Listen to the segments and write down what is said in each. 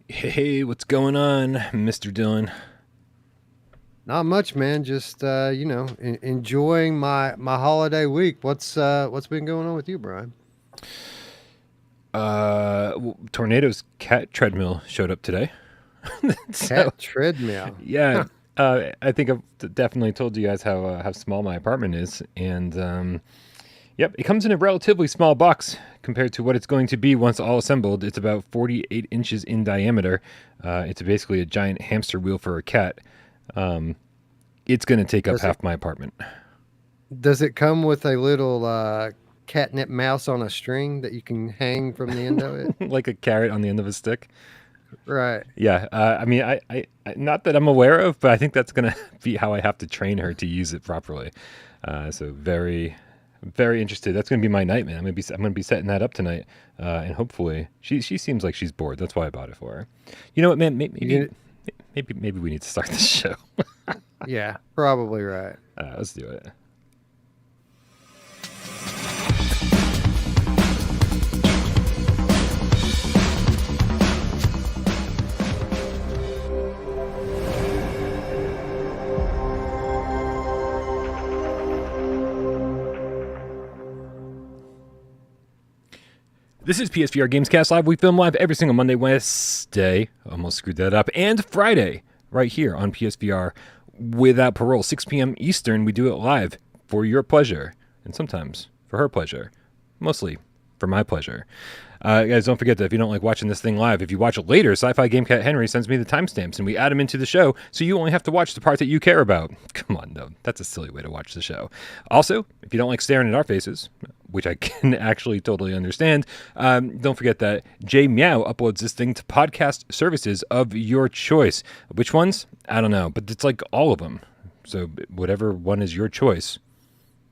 Hey, what's going on, Mr. Dillon? Not much, man. Just enjoying my holiday week. What's been going on with you, Brian? Tornado's cat treadmill showed up today. So, Cat treadmill. yeah, I think I've definitely told you guys how small my apartment is, and yep, it comes in a relatively small box compared to what it's going to be once all assembled. It's about 48 inches in diameter. It's basically a giant hamster wheel for a cat. It's going to take up Does it half my apartment. does it come with a little catnip mouse on a string that you can hang from the end of it? Like a carrot on the end of a stick. Right. Yeah, I mean, not that I'm aware of, but I think that's gonna be how I have to train her to use it properly. So very, very interested. That's gonna be my night, man. I'm gonna be setting that up tonight, and hopefully she seems like she's bored. That's why I bought it for her. You know what, man? You, Maybe we need to start this show. yeah, probably right. Let's do it. This is PSVR Gamescast Live. We film live every single Monday, Wednesday, almost screwed that up, and Friday, right here on PSVR without parole, 6 p.m. Eastern. We do it live for your pleasure, and sometimes for her pleasure, mostly for my pleasure. Guys, don't forget that if you don't like watching this thing live, if you watch it later, Sci-Fi Gamecat Henry sends me the timestamps, and we add them into the show, so you only have to watch the part that you care about. Come on, though. That's a silly way to watch the show. Also, if you don't like staring at our faces, which I can actually totally understand, don't forget that J Meow uploads this thing to podcast services of your choice. Which ones? I don't know, but it's like all of them. So whatever one is your choice,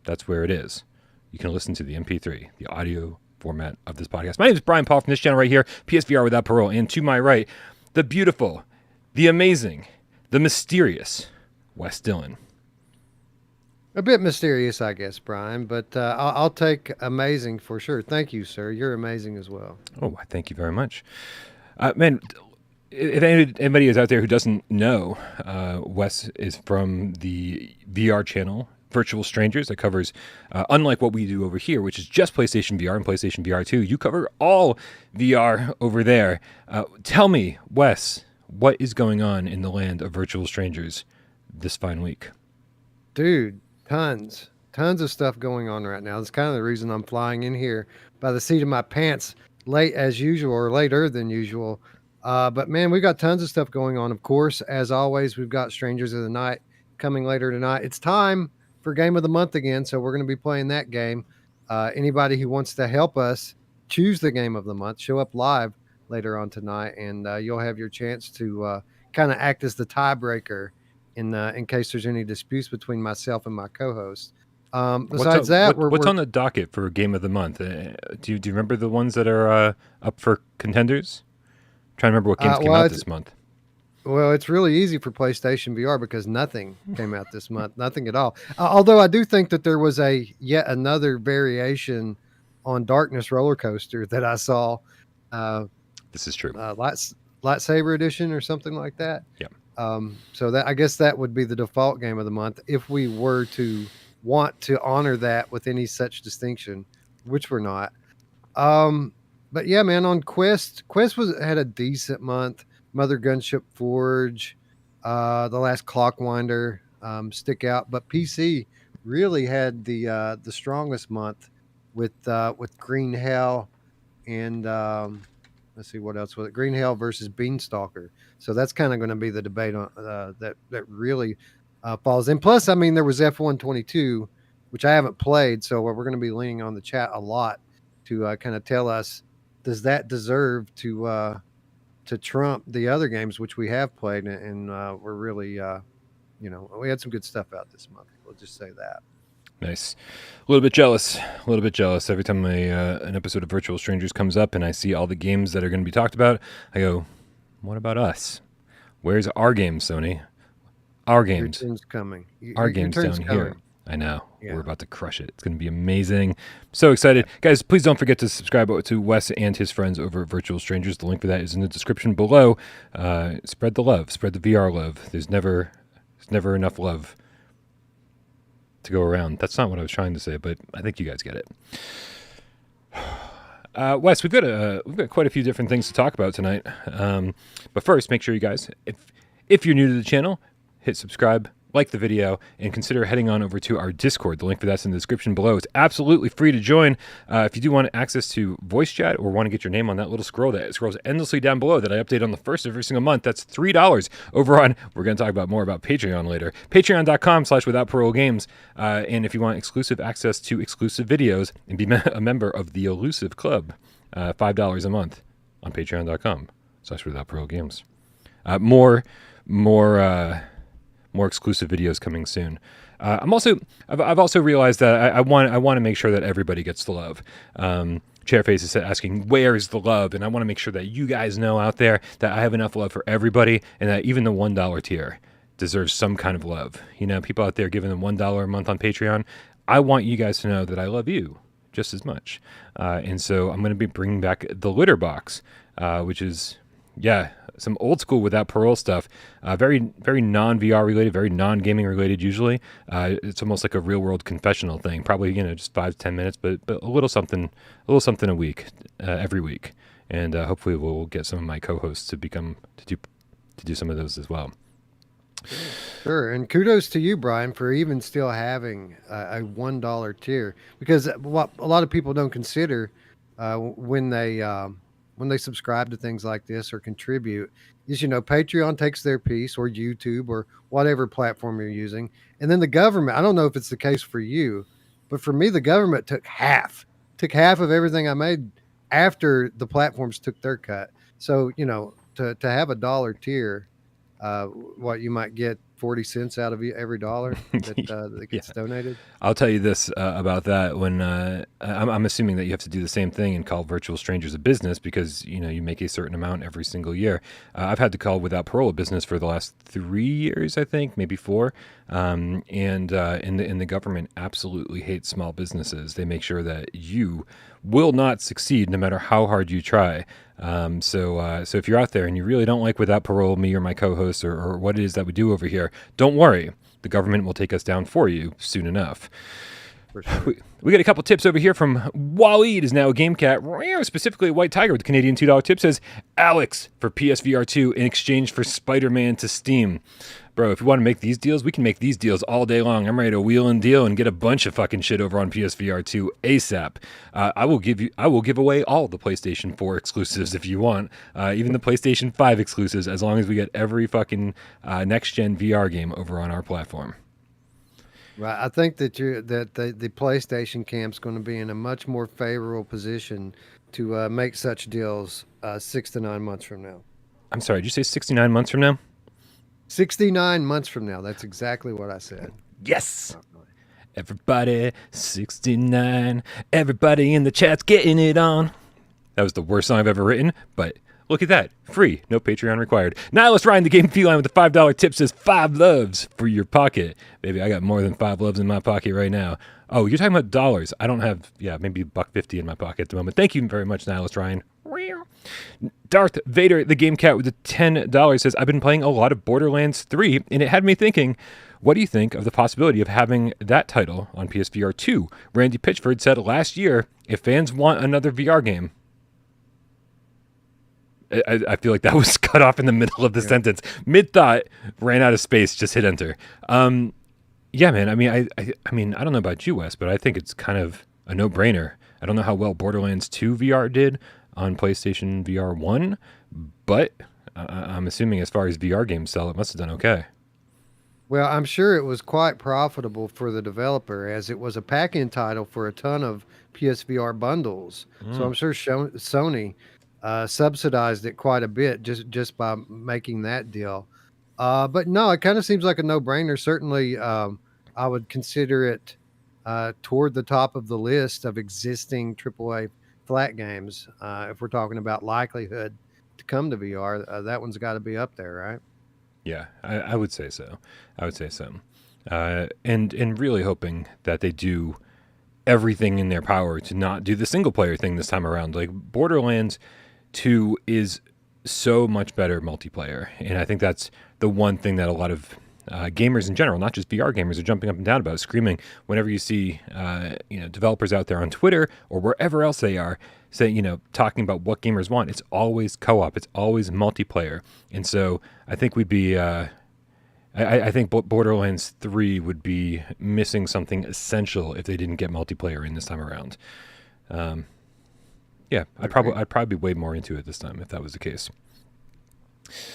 that's where it is. You can listen to the MP3, the audio format of this podcast. My name is Brian Paul from this channel right here, PSVR Without Parole. And to my right, the beautiful, the amazing, the mysterious Wes Dillon. A bit mysterious, I guess, Brian, but I'll take amazing for sure. Thank you, sir. You're amazing as well. Oh, thank you very much. Man, if anybody is out there who doesn't know, Wes is from the VR channel Virtual Strangers that covers, unlike what we do over here, which is just PlayStation VR and PlayStation VR 2, you cover all VR over there. Tell me, Wes, what is going on in the land of Virtual Strangers this fine week? Dude, tons of stuff going on right now. That's kind of the reason I'm flying in here by the seat of my pants late as usual or later than usual. But man, we got tons of stuff going on. Of course, as always, we've got Strangers of the Night coming later tonight. It's time for Game of the Month again, so we're going to be playing that game. Anybody who wants to help us choose the Game of the Month, show up live later on tonight, and you'll have your chance to kind of act as the tiebreaker in case there's any disputes between myself and my co-host. Besides that, what's on the docket for Game of the Month? Do you remember the ones that are up for contenders? I'm trying to remember what games came out this month. Well, it's really easy for PlayStation VR because nothing came out this month, nothing at all. Although I do think that there was yet another variation on Darkness Roller Coaster that I saw. This is true. Lightsaber Edition or something like that. Yeah. So that I guess that would be the default Game of the Month if we were to want to honor that with any such distinction, which we're not. But yeah, man, on Quest had a decent month. Mother Gunship Forge, The Last Clockwinder stick out, but PC really had the strongest month with Green Hell and let's see what else was it. Green Hell versus Beanstalker. So that's kind of going to be the debate on that really falls in. Plus, I mean, there was F122, which I haven't played, so we're going to be leaning on the chat a lot to kind of tell us, does that deserve to trump the other games which we have played, and we're really we had some good stuff out this month. We'll just say that. Nice. A little bit jealous every time an episode of Virtual Strangers comes up and I see all the games that are going to be talked about. I go, what about us? Where's our games, Sony? Our games. Your team's coming. Our games down here. I know. Yeah. We're about to crush it. It's going to be amazing. So excited. Guys, please don't forget to subscribe to Wes and his friends over at Virtual Strangers. The link for that is in the description below. Spread the love. Spread the VR love. There's never enough love to go around. That's not what I was trying to say, but I think you guys get it. Wes, we've got quite a few different things to talk about tonight. But first, make sure you guys, if you're new to the channel, hit subscribe, like the video, and consider heading on over to our Discord. The link for that's in the description below. It's absolutely free to join. If you do want access to voice chat or want to get your name on that little scroll that scrolls endlessly down below that I update on the first of every single month, that's $3 over on, we're going to talk about more about Patreon later, patreon.com/withoutparolegames. And if you want exclusive access to exclusive videos and be a member of the Elusive Club, $5 a month on patreon.com/withoutparolegames. More exclusive videos coming soon. I've also realized that I want to make sure that everybody gets the love. Chairface is asking, where's the love? And I want to make sure that you guys know out there that I have enough love for everybody, and that even the $1 tier deserves some kind of love. You know, people out there giving them $1 a month on Patreon. I want you guys to know that I love you just as much. And so I'm going to be bringing back the litter box, which is, some old school Without Parole stuff. Very, very non-VR related, very non-gaming related usually. It's almost like a real world confessional thing. Probably, just 5-10 minutes, but a little something a week, every week. And hopefully we'll get some of my co-hosts to do some of those as well. Sure, and kudos to you, Brian, for even still having a $1 tier, because what a lot of people don't consider when they subscribe to things like this or contribute is, Patreon takes their piece, or YouTube, or whatever platform you're using, and then the government. I don't know if it's the case for you, but for me, the government took half of everything I made after the platforms took their cut. So to have a dollar tier. What you might get 40 cents out of every dollar that gets donated. I'll tell you this about that. When I'm assuming that you have to do the same thing and call Virtual Strangers a business because you make a certain amount every single year. I've had to call Without Parole a business for the last 3 years, I think, maybe 4. And the government absolutely hates small businesses. They make sure that you will not succeed no matter how hard you try. So if you're out there and you really don't like Without Parole, me or my co-hosts, or what it is that we do over here, don't worry. The government will take us down for you soon enough. For sure. We got a couple tips over here from Waleed, is now a Gamecat, specifically a White Tiger with the Canadian $2 tip, says, Alex for PSVR 2 in exchange for Spider-Man to Steam. Bro, if you want to make these deals, we can make these deals all day long. I'm ready to wheel and deal and get a bunch of fucking shit over on PSVR 2 ASAP. I will give away all the PlayStation 4 exclusives if you want, even the PlayStation 5 exclusives, as long as we get every fucking next-gen VR game over on our platform. Right. I think that the PlayStation camp's going to be in a much more favorable position to make such deals 6 to 9 months from now. I'm sorry, did you say 69 months from now? 69 months from now. That's exactly what I said. Yes. Everybody, 69. Everybody in the chat's getting it on. That was the worst song I've ever written, but look at that. Free. No Patreon required. Nihilist Ryan, the Game Feline with the $5 tip, says 5 loves for your pocket. Baby, I got more than 5 loves in my pocket right now. Oh, you're talking about dollars. I don't have, maybe $1.50 in my pocket at the moment. Thank you very much, Nihilist Ryan. Darth Vader, the Gamecat with the $10, says, I've been playing a lot of Borderlands 3, and it had me thinking, what do you think of the possibility of having that title on PSVR 2? Randy Pitchford said last year, if fans want another VR game. I feel like that was cut off in the middle of the sentence. Mid-thought, ran out of space, just hit enter. Yeah, man, I mean, I don't know about you, Wes, but I think it's kind of a no-brainer. I don't know how well Borderlands 2 VR did on PlayStation VR 1, but I'm assuming as far as VR games sell, it must have done okay. Well, I'm sure it was quite profitable for the developer, as it was a pack-in title for a ton of PSVR bundles. So I'm sure Sony subsidized it quite a bit just by making that deal. But no, it kind of seems like a no-brainer. Certainly, I would consider it toward the top of the list of existing AAA flat games. If we're talking about likelihood to come to VR, that one's got to be up there, right? Yeah, I would say so. and really hoping that they do everything in their power to not do the single player thing this time around. Like Borderlands 2 is so much better multiplayer, and I think that's the one thing that a lot of gamers in general, not just VR gamers, are jumping up and down about, screaming whenever you see developers out there on Twitter or wherever else they are saying, talking about what gamers want. It's always co-op, it's always multiplayer, and so I think we'd be. I think Borderlands 3 would be missing something essential if they didn't get multiplayer in this time around. Yeah, I'd probably be way more into it this time if that was the case.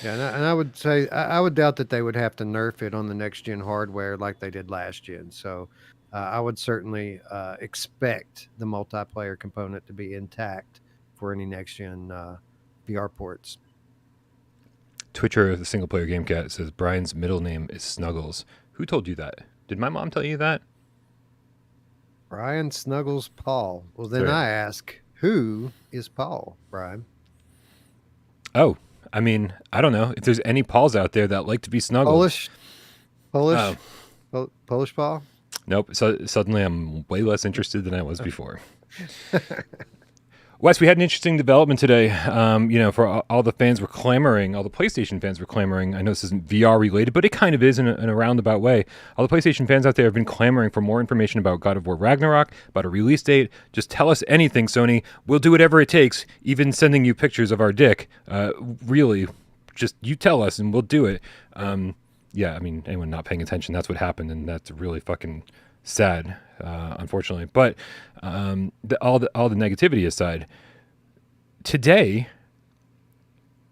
Yeah, and I would say I would doubt that they would have to nerf it on the next gen hardware like they did last gen. So I would certainly expect the multiplayer component to be intact for any next gen VR ports. Twitcher, the single player Gamecat, says Brian's middle name is Snuggles. Who told you that? Did my mom tell you that? Brian Snuggles Paul. Well, then Sorry. I ask, who is Paul, Brian? Oh, I mean, I don't know if there's any Pauls out there that like to be snuggled. Polish Paul? Nope. So suddenly I'm way less interested than I was before. Wes, we had an interesting development today. For all the fans were clamoring, all the PlayStation fans were clamoring. I know this isn't VR related, but it kind of is in a roundabout way. All the PlayStation fans out there have been clamoring for more information about God of War Ragnarok, about a release date. Just tell us anything, Sony. We'll do whatever it takes, even sending you pictures of our dick. Really, just you tell us and we'll do it. Yeah, I mean, anyone not paying attention, that's what happened, and that's really fucking sad, unfortunately. But all the negativity aside, today,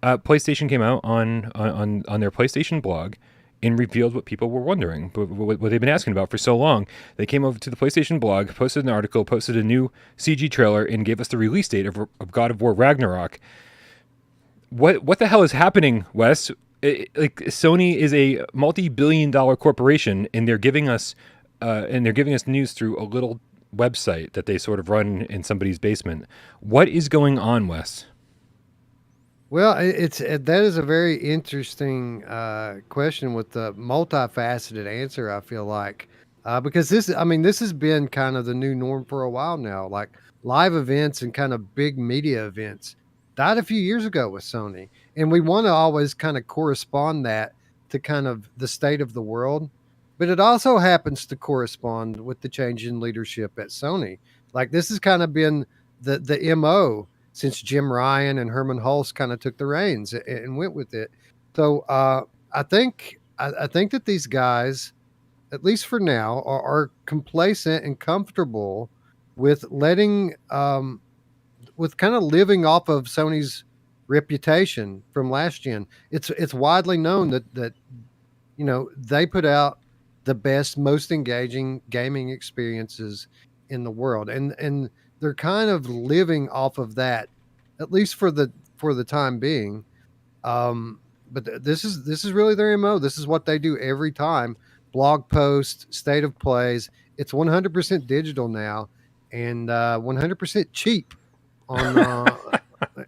PlayStation came out on their PlayStation blog and revealed what people were wondering, what they've been asking about for so long. They came over to the PlayStation blog, posted an article, posted a new CG trailer, and gave us the release date of God of War Ragnarok. What the hell is happening, Wes? Sony is a multi-billion-dollar corporation, and they're giving us news through a little website that they sort of run in somebody's basement. What is going on, Wes? Well, that is a very interesting question with the multifaceted answer. I feel like because this has been kind of the new norm for a while now. Like live events and kind of big media events died a few years ago with Sony, and we want to always kind of correspond that to kind of the state of the world. But it also happens to correspond with the change in leadership at Sony. Like this has kind of been the MO since Jim Ryan and Herman Hulse kind of took the reins and went with it. So I think that these guys, at least for now, are complacent and comfortable with letting with kind of living off of Sony's reputation from last gen. It's widely known that they put out the best, most engaging gaming experiences in the world, and they're kind of living off of that, at least for the time being. But this is really their MO. This is what they do every time. Blog posts, state of plays. It's 100% digital now, and 100% cheap on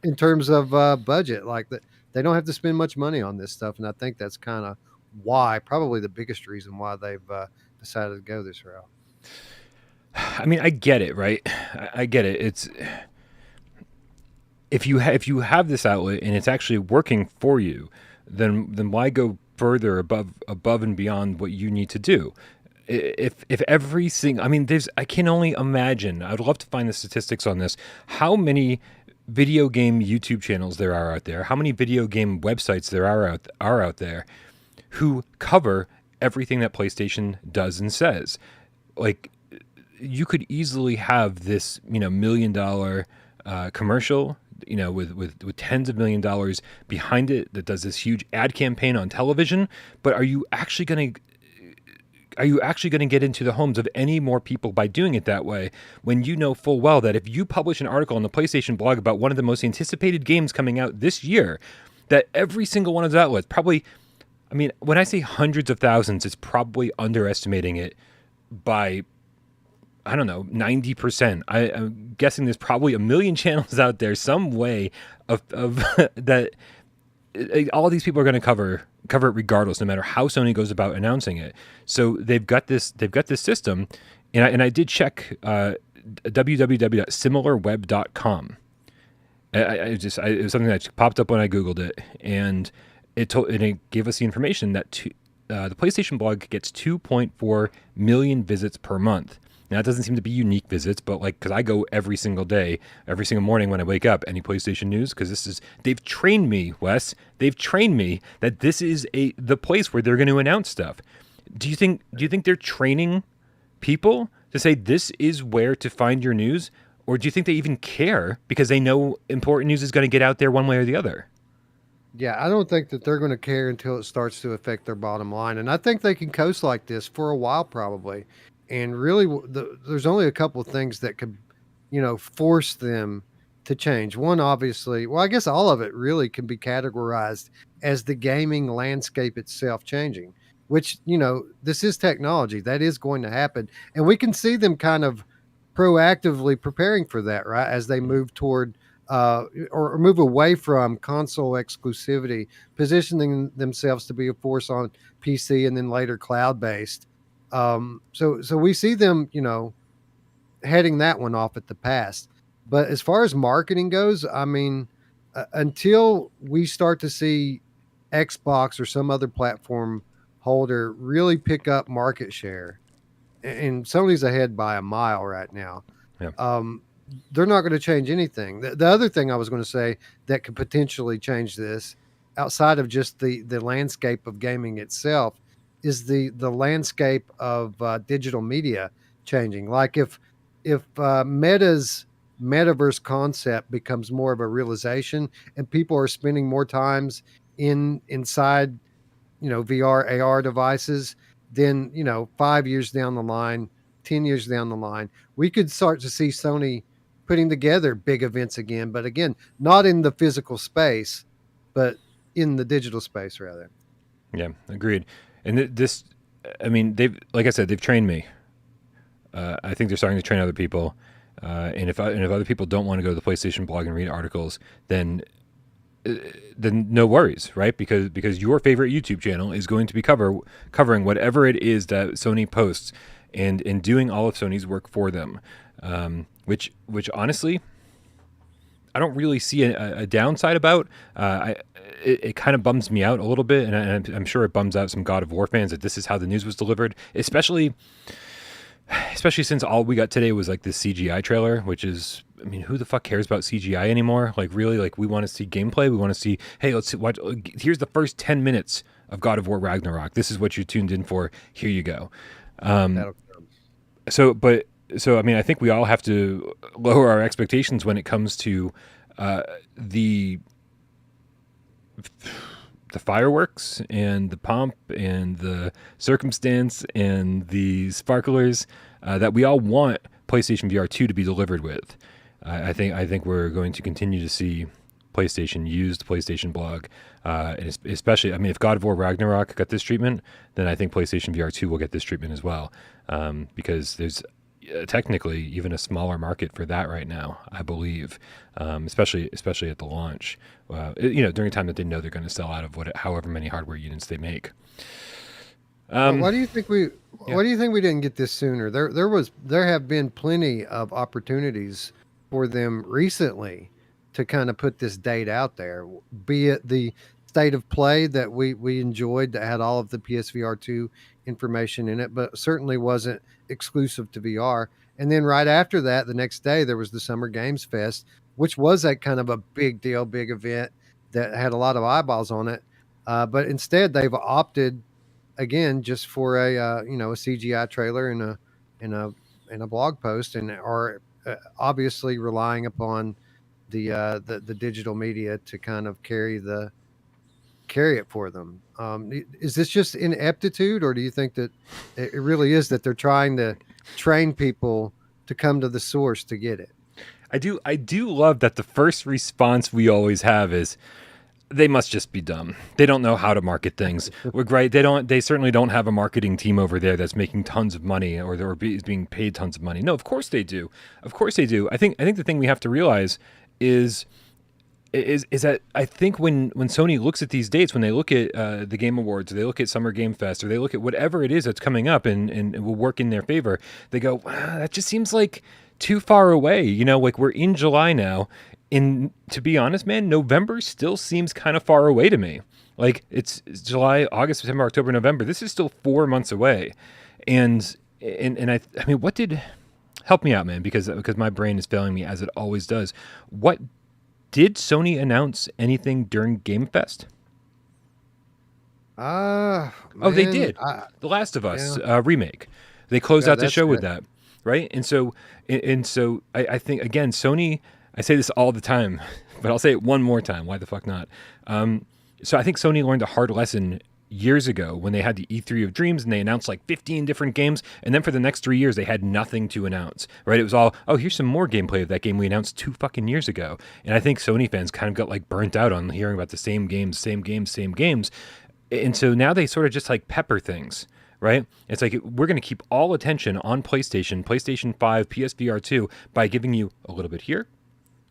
in terms of budget. Like that, they don't have to spend much money on this stuff, and I think that's kind of probably the biggest reason why they've decided to go this route. I mean, I get it, right? I get it. It's if you have this outlet and it's actually working for you, then why go further above and beyond what you need to do? If every single, I mean, I can only imagine. I'd love to find the statistics on this. How many video game YouTube channels there are out there? How many video game websites there are out there who cover everything that PlayStation does and says? Like, you could easily have this, $1 million commercial, with tens of $1 million behind it that does this huge ad campaign on television. But are you actually going to get into the homes of any more people by doing it that way, when you know full well that if you publish an article on the PlayStation blog about one of the most anticipated games coming out this year, that every single one of those outlets probably, I mean, when I say hundreds of thousands, it's probably underestimating it by, I don't know, 90%. I'm guessing there's probably 1 million channels out there, some way of that. All these people are going to cover cover it regardless, no matter how Sony goes about announcing it. So they've got this system, and I did check www.similarweb.com. It was something that popped up when I Googled it, and it gave us the information that the PlayStation blog gets 2.4 million visits per month. Now, it doesn't seem to be unique visits, but because I go every single day, every single morning when I wake up, any PlayStation news, because they've trained me, Wes. They've trained me that this is the place where they're going to announce stuff. Do you think they're training people to say this is where to find your news, or do you think they even care because they know important news is going to get out there one way or the other? Yeah, I don't think that they're going to care until it starts to affect their bottom line, and I think they can coast like this for a while probably. And really, there's only a couple of things that could, force them to change. One, obviously, well, I guess all of it really can be categorized as the gaming landscape itself changing, which, this is technology. That is going to happen. And we can see them kind of proactively preparing for that, right? As they move toward or move away from console exclusivity, positioning themselves to be a force on PC and then later cloud-based. So we see them, heading that one off at the pass. But as far as marketing goes, I mean, until we start to see Xbox or some other platform holder really pick up market share, and Sony's ahead by a mile right now. Yeah. They're not going to change anything. The other thing I was going to say that could potentially change this, outside of just the landscape of gaming itself, is the landscape of digital media changing. Like if Meta's metaverse concept becomes more of a realization, and people are spending more times inside, VR, AR devices, then 5 years down the line, 10 years down the line, we could start to see Sony putting together big events again, but again, not in the physical space, but in the digital space rather. Yeah, agreed. And this, I mean, like I said, they've trained me. I think they're starting to train other people. And if other people don't want to go to the PlayStation blog and read articles, then no worries, right? Because your favorite YouTube channel is going to be covering whatever it is that Sony posts, and doing all of Sony's work for them. Which honestly, I don't really see a downside about. It kind of bums me out a little bit, and I'm sure it bums out some God of War fans that this is how the news was delivered, especially since all we got today was this CGI trailer, which is, I mean, who the fuck cares about CGI anymore? Really, we want to see gameplay. We want to see, hey, let's watch. Here's the first 10 minutes of God of War Ragnarok. This is what you tuned in for. Here you go. So I mean, I think we all have to lower our expectations when it comes to the fireworks and the pomp and the circumstance and the sparklers that we all want PlayStation VR 2 to be delivered with. I think we're going to continue to see PlayStation use the PlayStation blog, and especially, I mean, if God of War Ragnarok got this treatment, then I think PlayStation VR 2 will get this treatment as well, because there's technically even a smaller market for that right now, I believe, especially at the launch, during a time that they know they're going to sell out of however many hardware units they make. Why do you think we didn't get this sooner? There have been plenty of opportunities for them recently to kind of put this date out there, be it the state of play that we enjoyed that had all of the PSVR 2 information in it, but certainly wasn't exclusive to VR. And then right after that, the next day, there was the Summer Games Fest, which was a kind of a big deal, big event that had a lot of eyeballs on it. But instead, they've opted again just for a CGI trailer and a blog post, and are obviously relying upon the digital media to kind of carry it for them. Is this just ineptitude, or do you think that it really is that they're trying to train people to come to the source to get it? I do love that the first response we always have is, they must just be dumb. They don't know how to market things. Right? They certainly don't have a marketing team over there that's making tons of money or is being paid tons of money. No, of course they do. Of course they do. I think the thing we have to realize is is that I think when Sony looks at these dates, when they look at the Game Awards, or they look at Summer Game Fest, or they look at whatever it is that's coming up and will work in their favor, they go, wow, that just seems like too far away. You know, like we're in July now. And to be honest, man, November still seems kind of far away to me. Like it's July, August, September, October, November. This is still 4 months away. And I mean, what did help me out, man, because my brain is failing me as it always does. What did Sony announce anything during Game Fest? Man, Oh, they did. The Last of Us remake. They closed out the show with that, right? And so I think again, Sony. I say this all the time, but I'll say it one more time. Why the fuck not? So I think Sony learned a hard lesson years ago when they had the E3 of Dreams and they announced like 15 different games, and then for the next 3 years they had nothing to announce, right? It was all, oh, here's some more gameplay of that game we announced 2 fucking years ago. And I think Sony fans kind of got like burnt out on hearing about the same games. And so now they sort of just like pepper things, right? It's like we're going to keep all attention on PlayStation 5, PSVR 2 by giving you a little bit here,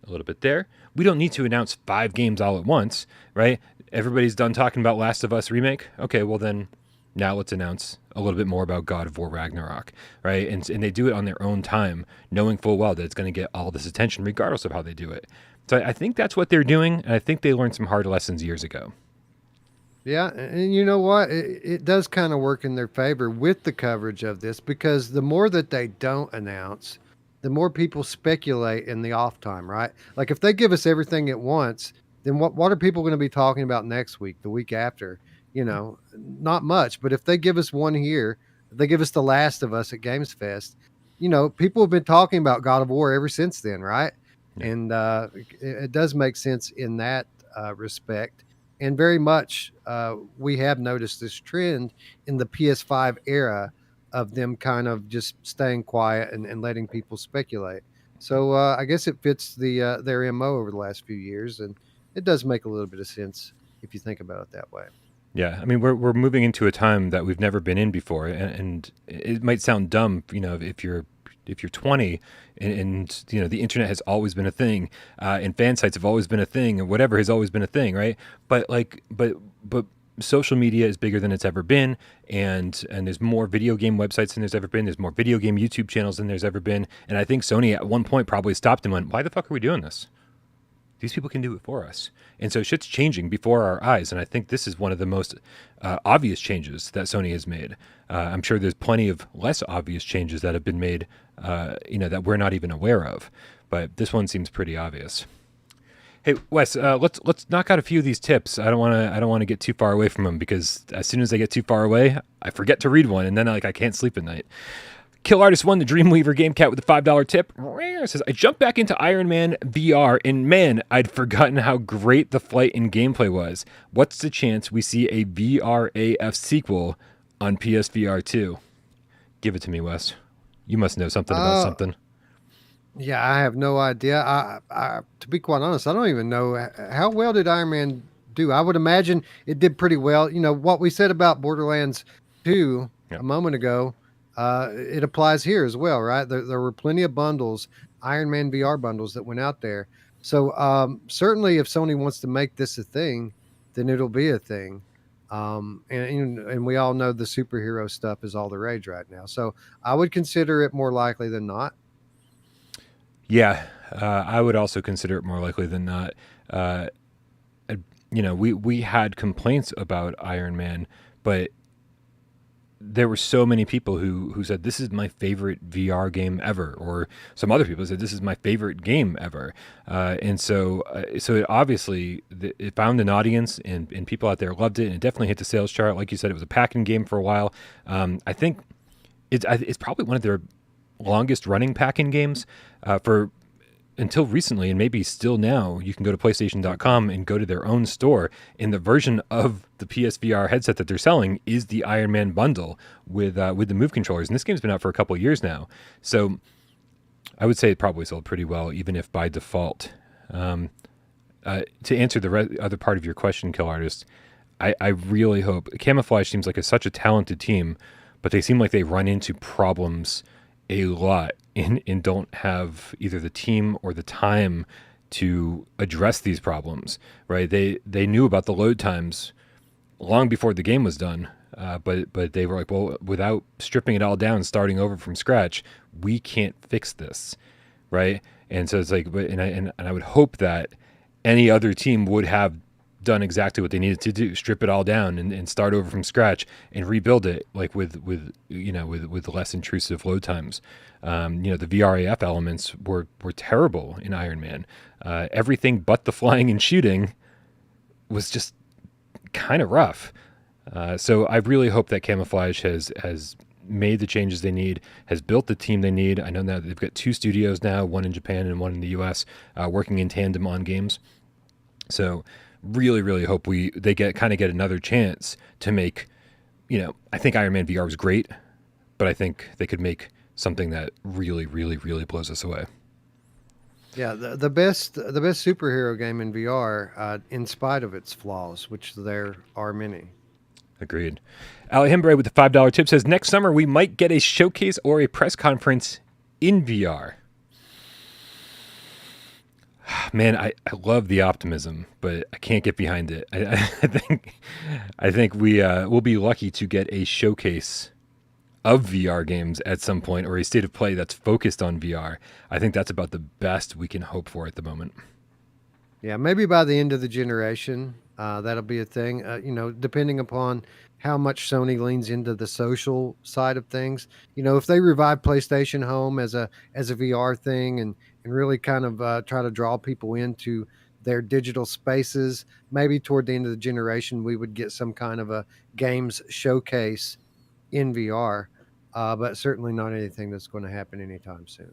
a little bit there. We don't need to announce 5 games all at once, right? Everybody's done talking about Last of Us remake. Okay, well then now let's announce a little bit more about God of War Ragnarok, right? And they do it on their own time, knowing full well that it's going to get all this attention regardless of how they do it. So I think that's what they're doing, and I think they learned some hard lessons years ago. Yeah, and you know what? It does kind of work in their favor with the coverage of this, because the more that they don't announce, the more people speculate in the off time, right? Like if they give us everything at once, then what are people going to be talking about next week, the week after? You know, not much. But if they give us one here, if they give us The Last of Us at Games Fest, you know, people have been talking about God of War ever since then, right? Yeah. And it does make sense in that respect. And very much we have noticed this trend in the PS5 era of them kind of just staying quiet and letting people speculate. So I guess it fits their MO over the last few years, and it does make a little bit of sense if you think about it that way. Yeah, I mean, we're moving into a time that we've never been in before, and it might sound dumb, you know, if you're 20 and you know the internet has always been a thing, and fan sites have always been a thing, and whatever has always been a thing, right? But social media is bigger than it's ever been, and there's more video game websites than there's ever been. There's more video game YouTube channels than there's ever been, and I think Sony at one point probably stopped and went, "Why the fuck are we doing this? These people can do it for us." And so shit's changing before our eyes. And I think this is one of the most obvious changes that Sony has made. I'm sure there's plenty of less obvious changes that have been made, that we're not even aware of. But this one seems pretty obvious. Hey, Wes, let's knock out a few of these tips. I don't want to get too far away from them, because as soon as I get too far away, I forget to read one, and then I can't sleep at night. Kill Artist 1, the Dreamweaver Gamecat with a $5 tip, says, I jumped back into Iron Man VR, and man, I'd forgotten how great the flight and gameplay was. What's the chance we see a VRAF sequel on PSVR 2? Give it to me, Wes. You must know something about something. Yeah, I have no idea. I to be quite honest, I don't even know how well did Iron Man do. I would imagine it did pretty well. You know, what we said about Borderlands 2 a moment ago, it applies here as well, right? There were plenty of bundles, Iron Man VR bundles that went out there. So certainly if Sony wants to make this a thing, then it'll be a thing. And we all know the superhero stuff is all the rage right now. So I would consider it more likely than not. Yeah, I would also consider it more likely than not. We had complaints about Iron Man, but there were so many people who said this is my favorite VR game ever, or some other people said this is my favorite game ever, and so it obviously it found an audience, and people out there loved it, and it definitely hit the sales chart. Like you said, it was a packing game for a while. I think it's probably one of their longest running packing games for until recently, and maybe still now. You can go to PlayStation.com and go to their own store, and the version of the PSVR headset that they're selling is the Iron Man bundle with the Move controllers. And this game's been out for a couple of years now, so I would say it probably sold pretty well, even if by default. To answer the other part of your question, Kill Artist, I really hope. Camouflage seems like such a talented team, but they seem like they run into problems a lot and don't have either the team or the time to address these problems, right? They knew about the load times long before the game was done, but they were like, well, without stripping it all down, starting over from scratch, we can't fix this, right? And so it's like, and I would hope that any other team would have done exactly what they needed to do, strip it all down and start over from scratch and rebuild it, like with less intrusive load times. The VRAF elements were terrible in Iron Man. Everything but the flying and shooting was just kind of rough. So I really hope that Camouflage has made the changes they need, has built the team they need. I know that they've got 2 studios now, one in Japan and one in the US, working in tandem on games. So really, really hope they get another chance to make, I think Iron Man VR was great, but I think they could make something that really, really, really blows us away. Yeah, the best superhero game in VR, in spite of its flaws, which there are many. Agreed. Ali Hembre with the $5 tip says, next summer we might get a showcase or a press conference in VR. Man, I love the optimism, but I can't get behind it. I think we'll be lucky to get a showcase of VR games at some point, or a state of play that's focused on VR. I think that's about the best we can hope for at the moment. Yeah, maybe by the end of the generation, that'll be a thing. Depending upon how much Sony leans into the social side of things. If they revive PlayStation Home as a VR thing and really kind of try to draw people into their digital spaces, maybe toward the end of the generation, we would get some kind of a games showcase in VR, but certainly not anything that's going to happen anytime soon.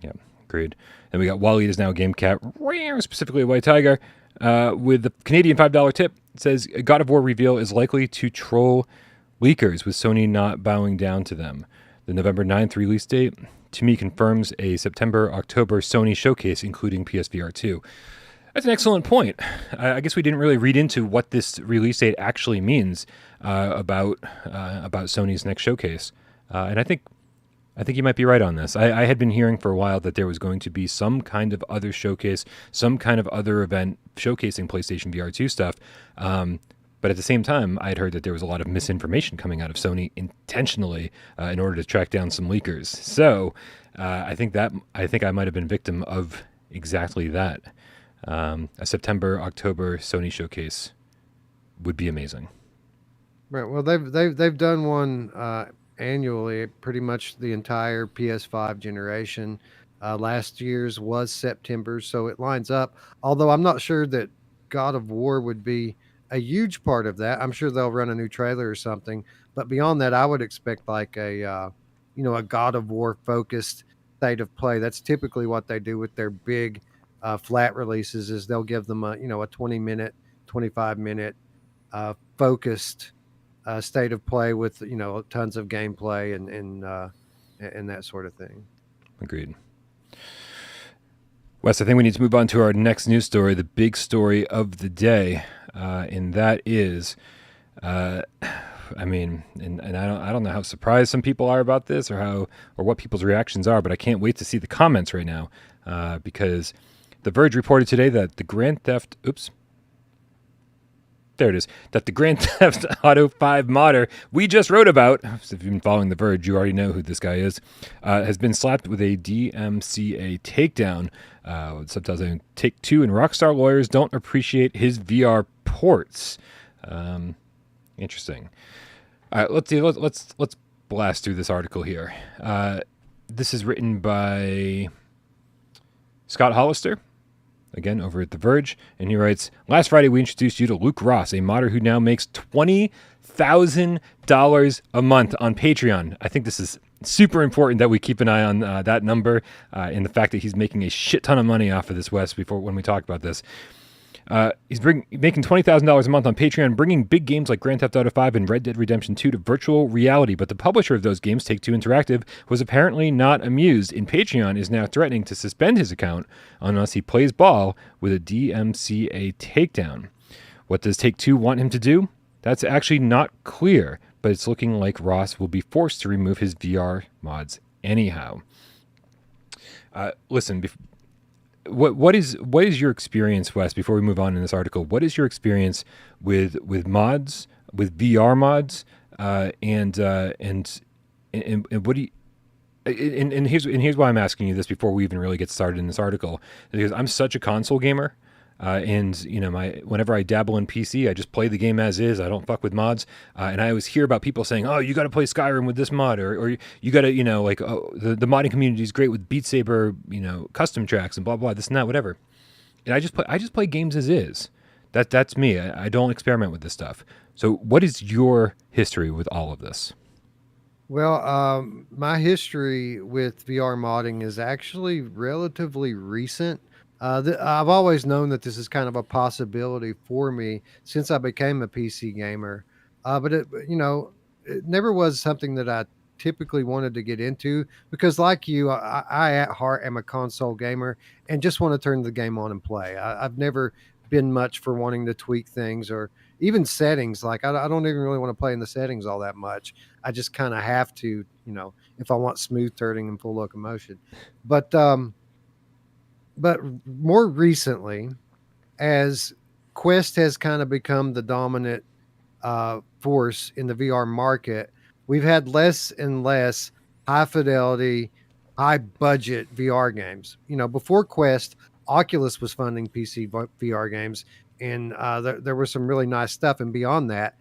Yeah, agreed. And we got Wally is now Gamecat, specifically a White Tiger, with the Canadian $5 tip. It says, God of War reveal is likely to troll leakers, with Sony not bowing down to them. The November 9th release date, to me, confirms a September-October Sony showcase, including PSVR 2. That's an excellent point. I guess we didn't really read into what this release date actually means about Sony's next showcase, and I think you might be right on this. I had been hearing for a while that there was going to be some kind of other showcase, some kind of other event showcasing PlayStation VR 2 stuff, but at the same time, I'd heard that there was a lot of misinformation coming out of Sony intentionally in order to track down some leakers. So I think I might have been victim of exactly that. A September-October Sony showcase would be amazing. Right. Well, they've done one annually, pretty much the entire PS5 generation. Last year's was September, so it lines up. Although I'm not sure that God of War would be a huge part of that. I'm sure they'll run a new trailer or something. But beyond that, I would expect like a God of War focused state of play. That's typically what they do with their big flat releases. Is they'll give them a 20-minute, 25-minute focused state of play with tons of gameplay and that sort of thing. Agreed. Wes, I think we need to move on to our next news story, the big story of the day, and that is, I don't know how surprised some people are about this or what people's reactions are, but I can't wait to see the comments right now because The Verge reported today that the Grand Theft Auto 5 modder we just wrote about, so if you've been following The Verge, you already know who this guy is, has been slapped with a DMCA takedown. Subtitles saying, Take-Two and Rockstar lawyers don't appreciate his VR ports. Interesting. All right, let's blast through this article here. This is written by Scott Hollister, again, over at The Verge, and he writes, last Friday we introduced you to Luke Ross, a modder who now makes $20,000 a month on Patreon. I think this is super important that we keep an eye on that number and the fact that he's making a shit ton of money off of this, Wes, when we talk about this. He's making $20,000 a month on Patreon, bringing big games like Grand Theft Auto 5 and Red Dead Redemption 2 to virtual reality. But the publisher of those games, Take-Two Interactive, was apparently not amused, and Patreon is now threatening to suspend his account unless he plays ball with a DMCA takedown. What does Take-Two want him to do? That's actually not clear, but it's looking like Ross will be forced to remove his VR mods anyhow. Listen, what is your experience, Wes? Before we move on in this article, what is your experience with mods, with VR mods, and what do you? And here's why I'm asking you this before we even really get started in this article, because I'm such a console gamer. And whenever I dabble in PC, I just play the game as is. I don't fuck with mods. And I always hear about people saying, "Oh, you got to play Skyrim with this mod," or you got to, oh, the modding community is great with Beat Saber, custom tracks and blah blah, this and that, whatever. And I just play games as is. That's me. I don't experiment with this stuff. So, what is your history with all of this? Well, my history with VR modding is actually relatively recent. I've always known that this is kind of a possibility for me since I became a PC gamer, but it never was something that I typically wanted to get into because, like you, I at heart am a console gamer and just want to turn the game on and play. I've never been much for wanting to tweak things or even settings. Like I don't even really want to play in the settings all that much. I just kind of have to, if I want smooth turning and full locomotion. But but more recently, as Quest has kind of become the dominant force in the VR market, we've had less and less high fidelity, high budget VR games. Before Quest, Oculus was funding PC VR games, and there was some really nice stuff. And beyond that,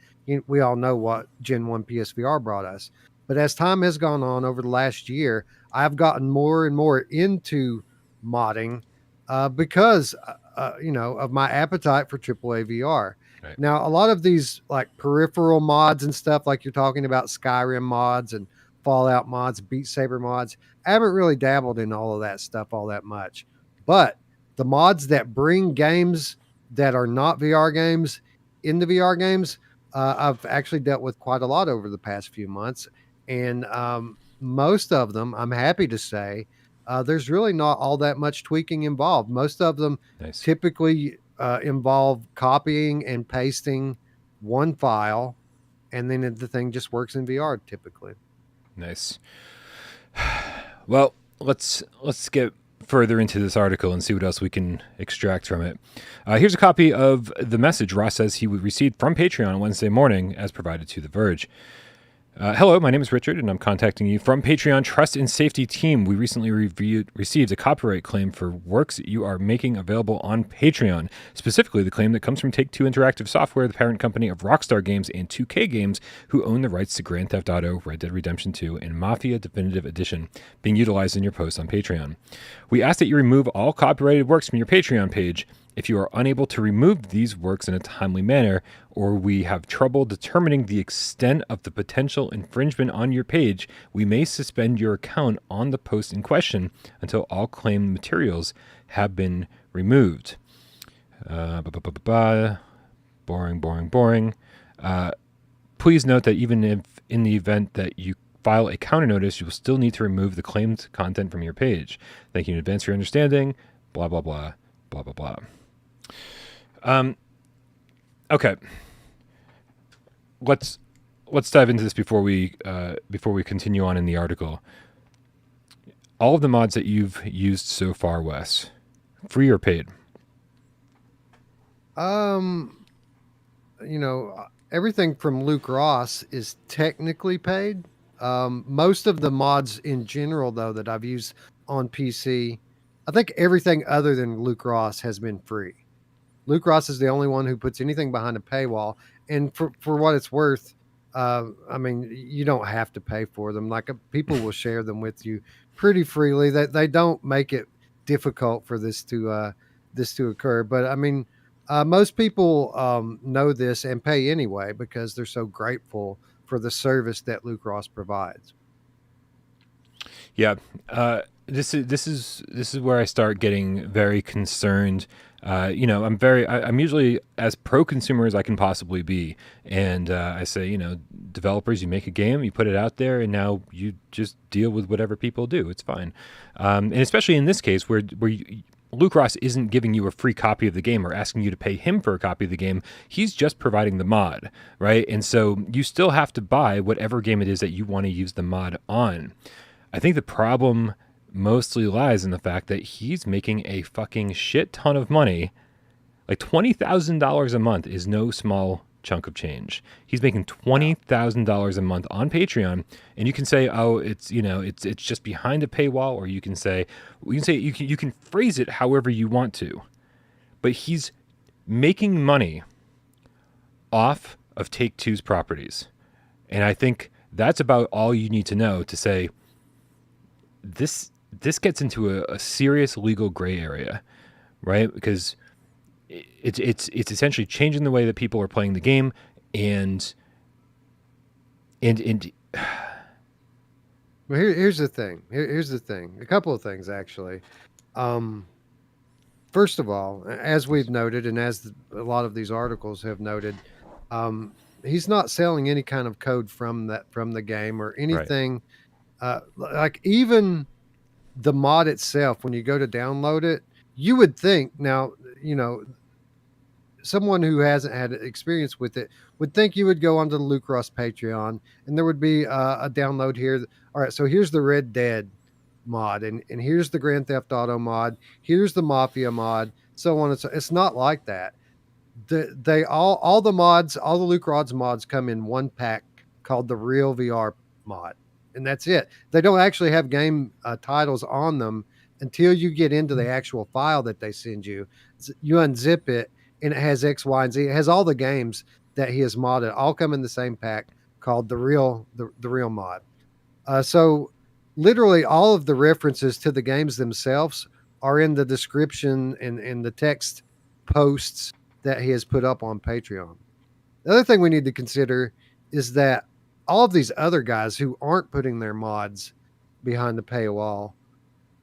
we all know what Gen 1 PSVR brought us. But as time has gone on over the last year, I've gotten more and more into modding because, of my appetite for AAA VR. Right. Now, a lot of these like peripheral mods and stuff, like you're talking about Skyrim mods and Fallout mods, Beat Saber mods, I haven't really dabbled in all of that stuff all that much. But the mods that bring games that are not VR games into VR games, I've actually dealt with quite a lot over the past few months. And most of them, I'm happy to say, there's really not all that much tweaking involved. Most of them Nice. typically involve copying and pasting one file, and then the thing just works in VR typically. Nice. Well, let's get further into this article and see what else we can extract from it. Here's a copy of the message Ross says he received from Patreon on Wednesday morning, as provided to The Verge. Hello, my name is Richard, and I'm contacting you from Patreon Trust and Safety Team. We recently received a copyright claim for works you are making available on Patreon, specifically the claim that comes from Take-Two Interactive Software, the parent company of Rockstar Games and 2K Games, who own the rights to Grand Theft Auto, Red Dead Redemption 2, and Mafia Definitive Edition, being utilized in your posts on Patreon. We ask that you remove all copyrighted works from your Patreon page. If you are unable to remove these works in a timely manner, or we have trouble determining the extent of the potential infringement on your page, we may suspend your account on the post in question until all claimed materials have been removed. Boring. Please note that even if in the event that you file a counter notice, you will still need to remove the claimed content from your page. Thank you in advance for your understanding. Blah, blah, blah, blah, blah, blah. Okay. Let's dive into this before we continue on in the article. All of the mods that you've used so far, Wes, free or paid? Everything from Luke Ross is technically paid. Most of the mods in general, though, that I've used on PC, I think everything other than Luke Ross has been free. Luke Ross is the only one who puts anything behind a paywall. And for what it's worth, you don't have to pay for them. Like people will share them with you pretty freely. That they don't make it difficult for this to occur. But most people know this and pay anyway because they're so grateful for the service that Luke Ross provides. Yeah, this is where I start getting very concerned. I'm usually as pro-consumer as I can possibly be, and I say, developers, you make a game, you put it out there, and now you just deal with whatever people do. It's fine, and especially in this case where Luke Ross isn't giving you a free copy of the game or asking you to pay him for a copy of the game. He's just providing the mod, right? And so you still have to buy whatever game it is that you want to use the mod on. I think the problem mostly lies in the fact that he's making a fucking shit ton of money. Like $20,000 a month is no small chunk of change. He's making $20,000 a month on Patreon, and you can say, "Oh, it's just behind a paywall," or you can phrase it however you want to. But he's making money off of Take-Two's properties, and I think that's about all you need to know to say this gets into a serious legal gray area, right? Because it's essentially changing the way that people are playing the game, and Well, here's the thing. Here's the thing. A couple of things, actually. First of all, as we've noted, and as a lot of these articles have noted, he's not selling any kind of code from the game or anything. Right. Like even the mod itself, when you go to download it, you would think now, someone who hasn't had experience with it would think you would go onto the Luke Ross Patreon and there would be a download here. All right, so here's the Red Dead mod, and here's the Grand Theft Auto mod, here's the Mafia mod, so on and so. It's not like that. They all the mods, all the Luke Ross mods come in one pack called the Real VR mod, and that's it. They don't actually have game titles on them until you get into the actual file that they send you. You unzip it, and it has X, Y, and Z. It has all the games that he has modded, all come in the same pack called the real mod. So literally all of the references to the games themselves are in the description and the text posts that he has put up on Patreon. The other thing we need to consider is that all of these other guys who aren't putting their mods behind the paywall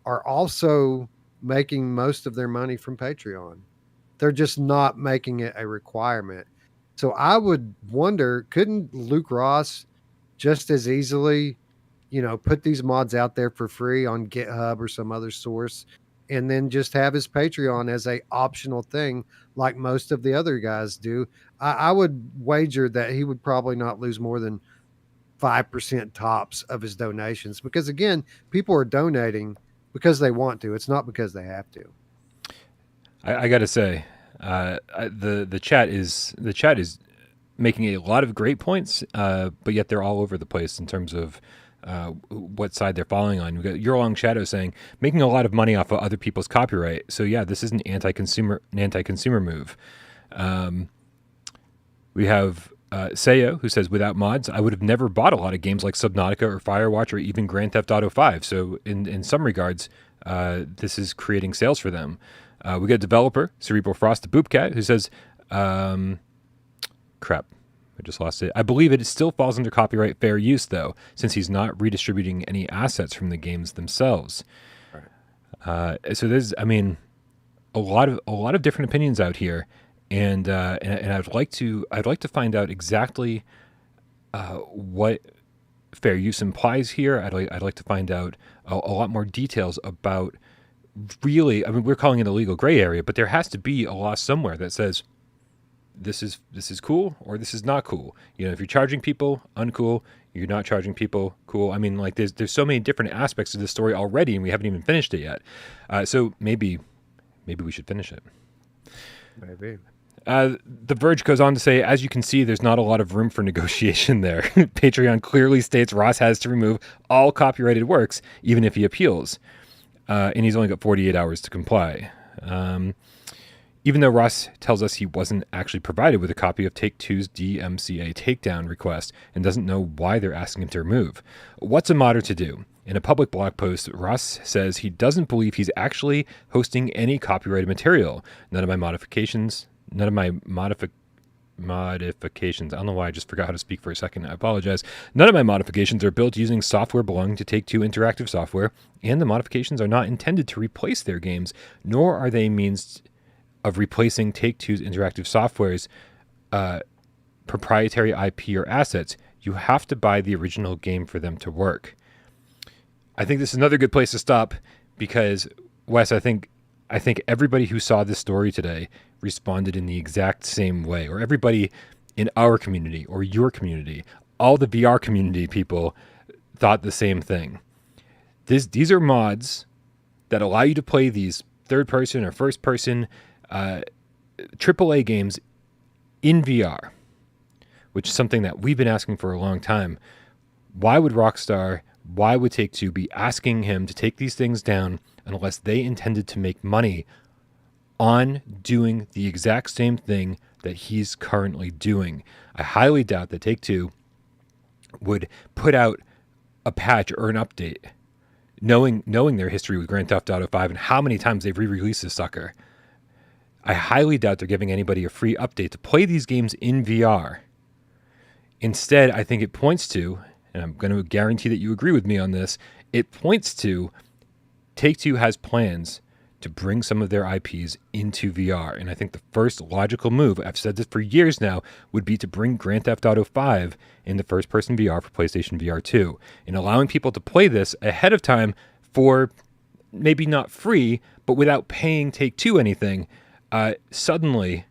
are also making most of their money from Patreon. They're just not making it a requirement. So I would wonder, couldn't Luke Ross just as easily, put these mods out there for free on GitHub or some other source, and then just have his Patreon as a optional thing like most of the other guys do? I would wager that he would probably not lose more than 5% tops of his donations, because again, people are donating because they want to. It's not because they have to. I got to say, the chat is making a lot of great points, but yet they're all over the place in terms of what side they're following on. We've got Your Long Shadow saying making a lot of money off of other people's copyright. So yeah, this is an anti-consumer move. We have Sayo, who says, without mods, I would have never bought a lot of games like Subnautica or Firewatch or even Grand Theft Auto 5. So in some regards, this is creating sales for them. We got a developer, Cerebral Frost the Boopcat, who says, crap, I just lost it. I believe it still falls under copyright fair use, though, since he's not redistributing any assets from the games themselves. Right. So there's, a lot of different opinions out here, and I'd like to find out exactly what fair use implies here. I'd like to find out a lot more details about. Really, we're calling it a legal gray area, but there has to be a law somewhere that says this is cool or this is not cool. If you're charging people, uncool. You're not charging people, cool. There's so many different aspects of this story already, and we haven't even finished it yet. So maybe we should finish it. Maybe. The Verge goes on to say, as you can see, there's not a lot of room for negotiation there. Patreon clearly states Ross has to remove all copyrighted works, even if he appeals. And he's only got 48 hours to comply. Even though Ross tells us he wasn't actually provided with a copy of Take-Two's DMCA takedown request and doesn't know why they're asking him to remove. What's a modder to do? In a public blog post, Ross says he doesn't believe he's actually hosting any copyrighted material. None of my modifications, I don't know why I just forgot how to speak for a second. I apologize. None of my modifications are built using software belonging to Take-Two Interactive Software, and the modifications are not intended to replace their games, nor are they means of replacing Take-Two's Interactive Software's proprietary IP or assets. You have to buy the original game for them to work. I think this is another good place to stop because, Wes, I think everybody who saw this story today responded in the exact same way, or everybody in our community or your community, all the VR community people thought the same thing. These are mods that allow you to play these third-person or first-person AAA games in VR, which is something that we've been asking for a long time. Why would Rockstar, why would Take-Two be asking him to take these things down unless they intended to make money on doing the exact same thing that he's currently doing? I highly doubt that Take-Two would put out a patch or an update knowing their history with Grand Theft Auto 5 and how many times they've re-released this sucker. I highly doubt they're giving anybody a free update to play these games in VR. Instead, I think it points to, and I'm going to guarantee that you agree with me on this, it points to Take-Two has plans to bring some of their IPs into VR. And I think the first logical move, I've said this for years now, would be to bring Grand Theft Auto 5 into first-person VR for PlayStation VR 2, and allowing people to play this ahead of time for maybe not free, but without paying Take-Two anything. Suddenly,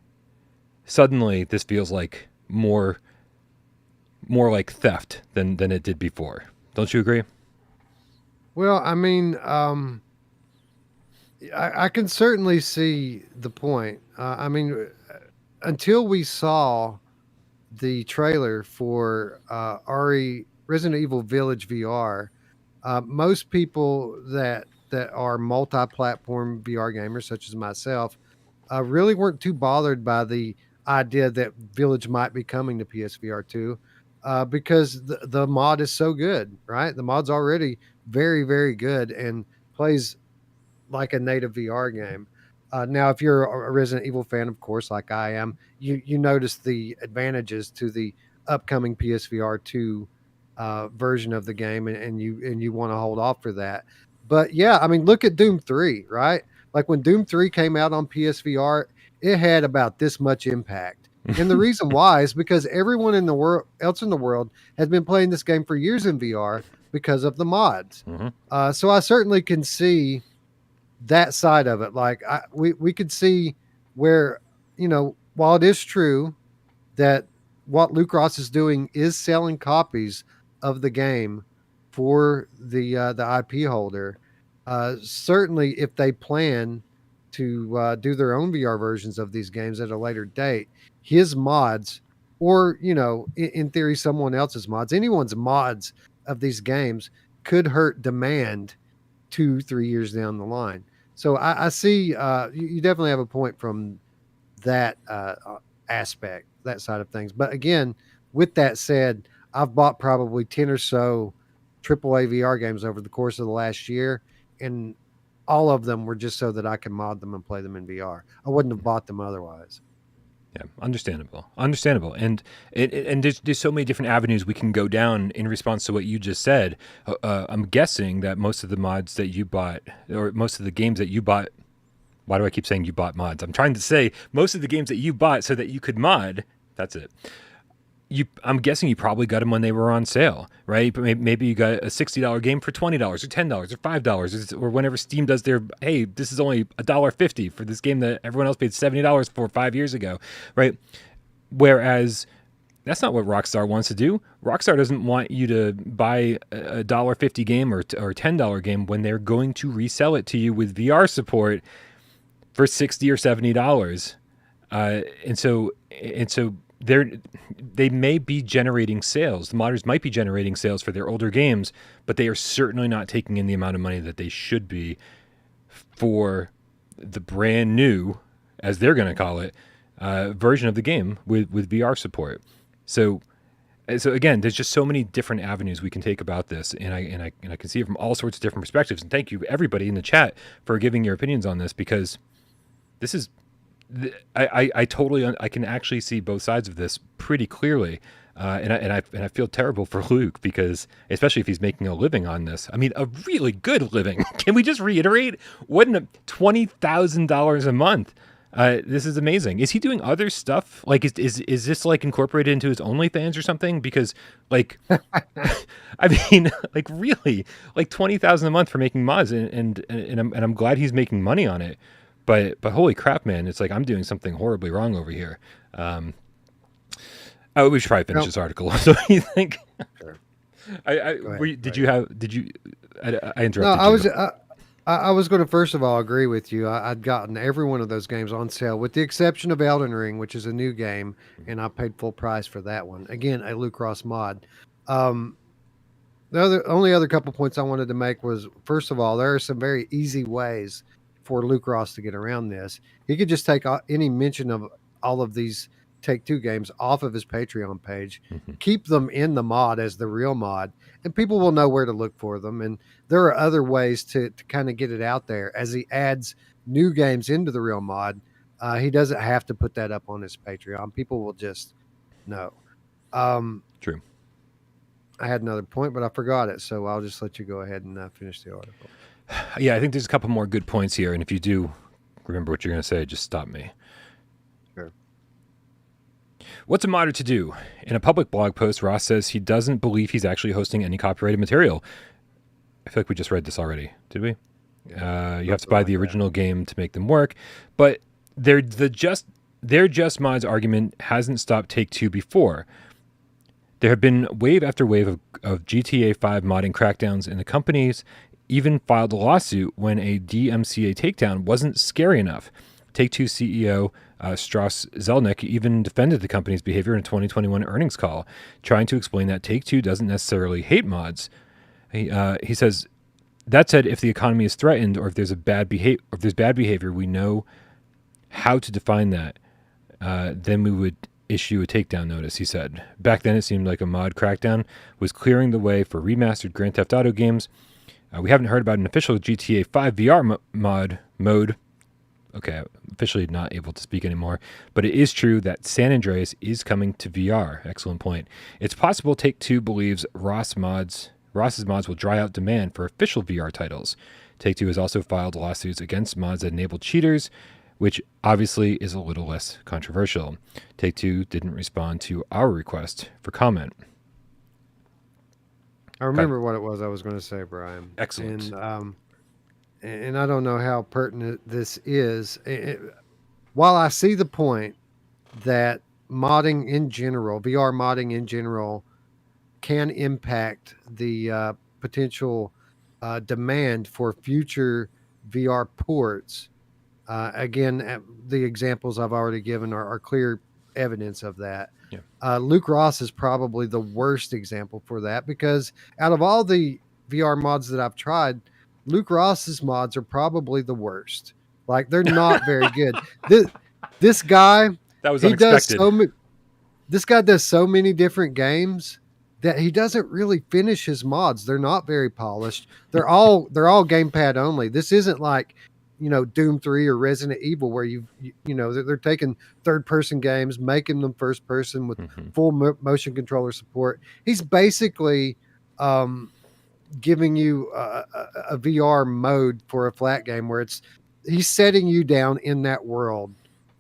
this feels like more like theft than it did before. Don't you agree? Well, I mean, I can certainly see the point. I mean, until we saw the trailer for Resident Evil Village VR, most people that are multi-platform VR gamers, such as myself, really weren't too bothered by the idea that Village might be coming to PSVR 2, because the mod is so good, right? The mod's already very, very good and plays like a native VR game. Now, if you're a Resident Evil fan, of course, like I am, you notice the advantages to the upcoming PSVR 2 version of the game, and you want to hold off for that. But yeah, I mean, look at Doom 3, right? Like when Doom 3 came out on PSVR, it had about this much impact. And the reason why is because everyone in the world else in the world has been playing this game for years in VR because of the mods. Mm-hmm. So I certainly can see that side of it. Like we could see where, while it is true that what Luke Ross is doing is selling copies of the game for the IP holder, certainly if they plan to do their own VR versions of these games at a later date, his mods, or in theory someone else's mods, anyone's mods of these games could hurt demand 2-3 years down the line. So I see you definitely have a point from that aspect, that side of things. But again, with that said, I've bought probably 10 or so AAA VR games over the course of the last year, and all of them were just so that I can mod them and play them in VR. I wouldn't have bought them otherwise. Yeah, understandable. And there's so many different avenues we can go down in response to what you just said. I'm guessing that most of the mods that you bought, or most of the games that you bought, why do I keep saying you bought mods? I'm trying to say most of the games that you bought so that you could mod, that's it. I'm guessing you probably got them when they were on sale, right? But maybe you got a $60 game for $20 or $10 or $5, or whenever Steam does their, hey, this is only $1.50 for this game that everyone else paid $70 for 5 years ago, right? Whereas that's not what Rockstar wants to do. Rockstar doesn't want you to buy a $1.50 game or $10 game when they're going to resell it to you with VR support for $60 or $70. And so they may be generating sales. The modders might be generating sales for their older games, but they are certainly not taking in the amount of money that they should be for the brand new, as they're going to call it, version of the game with VR support. So again, there's just so many different avenues we can take about this, and I can see it from all sorts of different perspectives. And thank you everybody in the chat for giving your opinions on this, because this is. I can actually see both sides of this pretty clearly, and I feel terrible for Luke, because especially if he's making a living on this. I mean, a really good living. Can we just reiterate? Wouldn't $20,000 a month? This is amazing. Is he doing other stuff? Like, is this like incorporated into his OnlyFans or something? Because like, I mean, like really, like $20,000 a month for making mods, and I'm glad he's making money on it. But holy crap, man! It's like I'm doing something horribly wrong over here. We should probably finish this article. So what do you think? Sure. Go ahead. Did you have? Did you? I No, interrupted you. I was going to first of all agree with you. I'd gotten every one of those games on sale, with the exception of Elden Ring, which is a new game, and I paid full price for that one. Again, a Lucross mod. Um, the only other couple points I wanted to make was, first of all, there are some very easy ways for Lucross to get around this. He could just take any mention of all of these Take-Two games off of his Patreon page, keep them in the mod as the real mod, and people will know where to look for them. And there are other ways to kind of get it out there as he adds new games into the real mod. He doesn't have to put that up on his Patreon. People will just know. True. I had another point, but I forgot it, so I'll just let you go ahead and finish the article. Yeah, I think there's a couple more good points here, and if you do remember what you're going to say, just stop me. Sure. What's a modder to do? In a public blog post, Ross says he doesn't believe he's actually hosting any copyrighted material. I feel like we just read this already, did we? Yeah, you have to buy the original game to make them work, but their just mods argument hasn't stopped Take-Two before. There have been wave after wave of GTA 5 modding crackdowns, and the companies even filed a lawsuit when a DMCA takedown wasn't scary enough. Take-Two CEO Strauss Zelnick even defended the company's behavior in a 2021 earnings call, trying to explain that Take-Two doesn't necessarily hate mods. He says, that said, if the economy is threatened or if there's bad behavior, we know how to define that. Then we would issue a takedown notice, he said. Back then, it seemed like a mod crackdown was clearing the way for remastered Grand Theft Auto games. We haven't heard about an official GTA 5 VR mode. Okay, officially not able to speak anymore. But it is true that San Andreas is coming to VR. Excellent point. It's possible Take-Two believes Ross's mods will dry out demand for official VR titles. Take-Two has also filed lawsuits against mods that enable cheaters, which obviously is a little less controversial. Take-Two didn't respond to our request for comment. I remember what it was I was going to say, Brian. Excellent. And I don't know how pertinent this is. While I see the point that modding in general, VR modding in general, can impact the potential demand for future VR ports. Again, the examples I've already given are clear evidence of that. Yeah. Luke Ross is probably the worst example for that, because out of all the VR mods that I've tried, Luke Ross's mods are probably the worst. Like, they're not very good. This guy, that was unexpected. This guy does so many different games that he doesn't really finish his mods. They're not very polished. They're all gamepad only. This isn't like, Doom 3 or Resident Evil, where they're taking third-person games, making them first-person with full motion controller support. He's basically giving you a VR mode for a flat game where he's setting you down in that world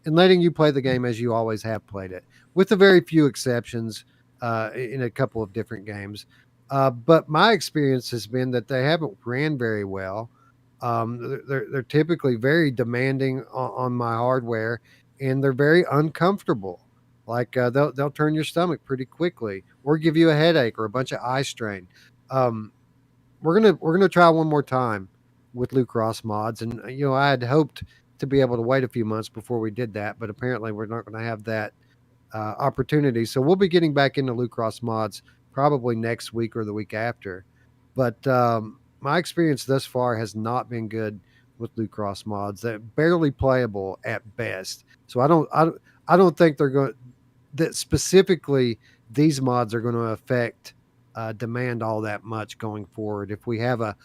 and letting you play the game as you always have played it, with a very few exceptions in a couple of different games. But my experience has been that they haven't ran very well. They're typically very demanding on my hardware, and they're very uncomfortable. Like they'll turn your stomach pretty quickly, or give you a headache or a bunch of eye strain. We're gonna try one more time with Luke Ross mods, and I had hoped to be able to wait a few months before we did that, but apparently we're not going to have that opportunity. So we'll be getting back into Luke Ross mods probably next week or the week after. But my experience thus far has not been good with Luke Ross mods. They're barely playable at best. So I don't think they're going that specifically these mods are going to affect demand all that much going forward. If we have a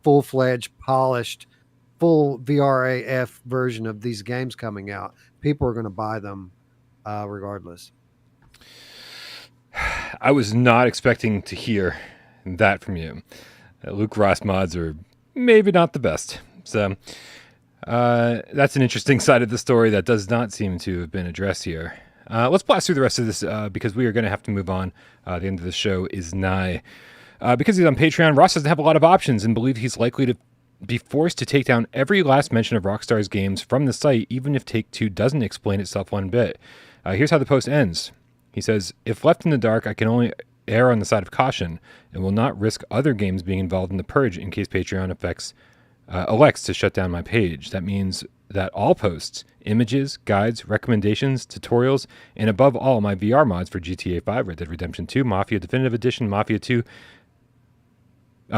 full-fledged, polished, full VRAF version of these games coming out, people are going to buy them regardless. I was not expecting to hear that from you. Luke Ross mods are maybe not the best. So that's an interesting side of the story that does not seem to have been addressed here. Let's blast through the rest of this because we are going to have to move on. The end of the show is nigh. Because he's on Patreon, Ross doesn't have a lot of options and believes he's likely to be forced to take down every last mention of Rockstar's games from the site, even if Take-Two doesn't explain itself one bit. Here's how the post ends. He says, if left in the dark, I can only err on the side of caution and will not risk other games being involved in the purge in case Patreon elects to shut down my page. That means that all posts, images, guides, recommendations, tutorials, and above all, my VR mods for GTA 5, Red Dead Redemption 2, Mafia Definitive Edition, Mafia 2,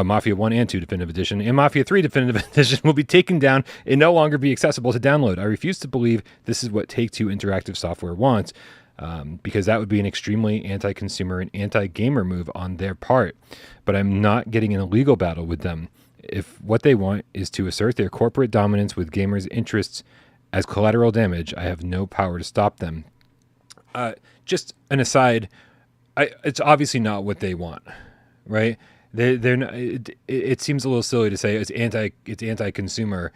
Mafia 1 and 2 Definitive Edition, and Mafia 3 Definitive Edition will be taken down and no longer be accessible to download. I refuse to believe this is what Take-Two Interactive Software wants, because that would be an extremely anti-consumer and anti-gamer move on their part. But I'm not getting in a legal battle with them. If what they want is to assert their corporate dominance with gamers' interests as collateral damage, I have no power to stop them. Just an aside, it's obviously not what they want, right? They're not, it seems a little silly to say it's anti-consumer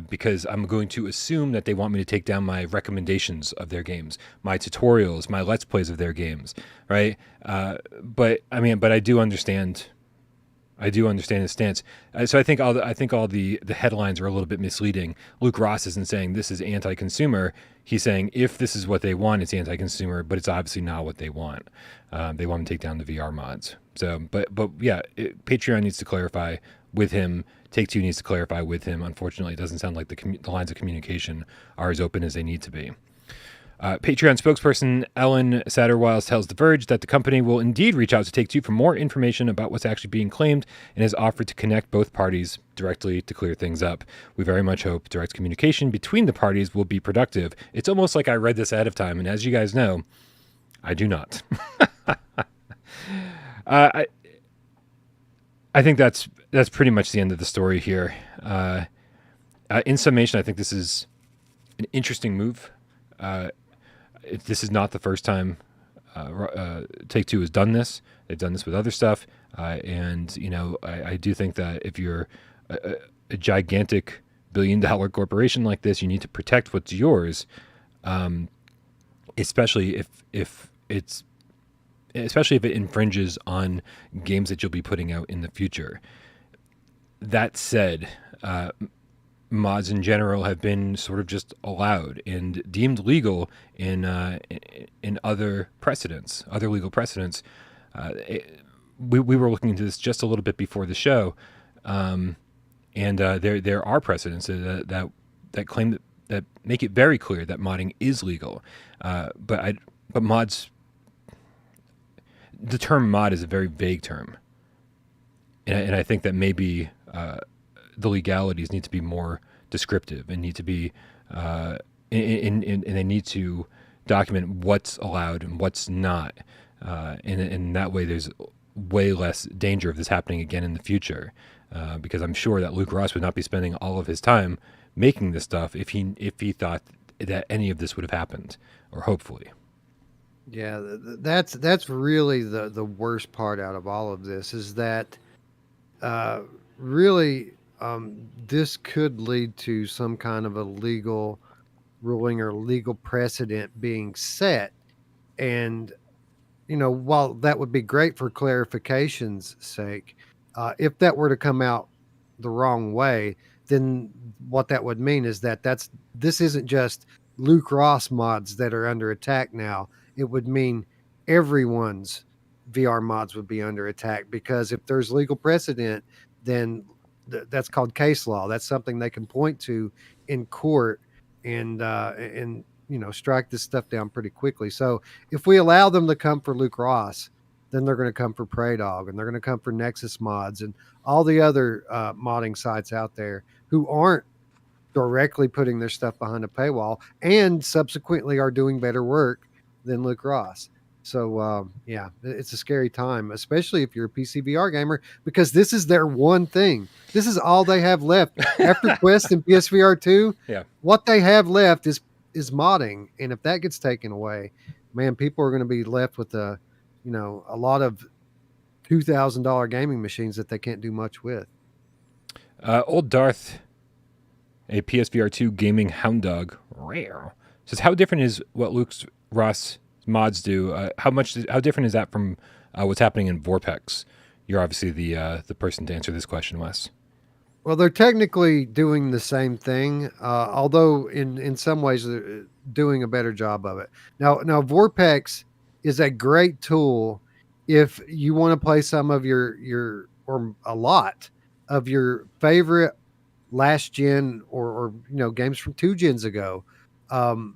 because I'm going to assume that they want me to take down my recommendations of their games, my tutorials, my let's plays of their games, right? But I do understand. I do understand his stance. So I think all the headlines are a little bit misleading. Luke Ross isn't saying this is anti-consumer. He's saying if this is what they want, it's anti-consumer, but it's obviously not what they want. They want to take down the VR mods. So, but yeah, Patreon needs to clarify with him. Take-Two needs to clarify with him. Unfortunately, it doesn't sound like the lines of communication are as open as they need to be. Patreon spokesperson Ellen Satterwiles tells The Verge that the company will indeed reach out to Take-Two for more information about what's actually being claimed and has offered to connect both parties directly to clear things up. We very much hope direct communication between the parties will be productive. It's almost like I read this ahead of time, and as you guys know, I do not. I think that's pretty much the end of the story here. In summation, I think this is an interesting move. This is not the first time Take-Two has done this. They've done this with other stuff. And, I do think that if you're a gigantic billion-dollar corporation like this, you need to protect what's yours, especially if it infringes on games that you'll be putting out in the future. That said, mods in general have been sort of just allowed and deemed legal in other precedents, other legal precedents. We were looking into this just a little bit before the show, and there are precedents that claim that make it very clear that modding is legal. But mods, the term mod is a very vague term, and I think that maybe the legalities need to be more descriptive and need to be and they need to document what's allowed and what's not, and that way there's way less danger of this happening again in the future, because I'm sure that Luke Ross would not be spending all of his time making this stuff if he thought that any of this would have happened, or hopefully. Yeah, that's really the worst part out of all of this is that really this could lead to some kind of a legal ruling or legal precedent being set. And, while that would be great for clarification's sake, if that were to come out the wrong way, then what that would mean is that this isn't just Luke Ross mods that are under attack now. It would mean everyone's VR mods would be under attack, because if there's legal precedent, then that's called case law. That's something they can point to in court and strike this stuff down pretty quickly. So if we allow them to come for Luke Ross, then they're going to come for Prey Dog, and they're going to come for Nexus Mods and all the other modding sites out there who aren't directly putting their stuff behind a paywall and subsequently are doing better work than Luke Ross. So, yeah, it's a scary time, especially if you're a PC VR gamer, because this is their one thing. This is all they have left after Quest and PSVR 2. Yeah. What they have left is modding. And if that gets taken away, man, people are going to be left with a lot of $2,000 gaming machines that they can't do much with. Old Darth, a PSVR 2 gaming hound dog, rare, says, how different is what Luke Ross mods do? How different is that from what's happening in Vorpex? You're obviously the person to answer this question, Wes. Well, they're technically doing the same thing, although in some ways they're doing a better job of it. Now Vorpex is a great tool if you want to play some of your or a lot of your favorite last gen or games from 2 gens ago, um,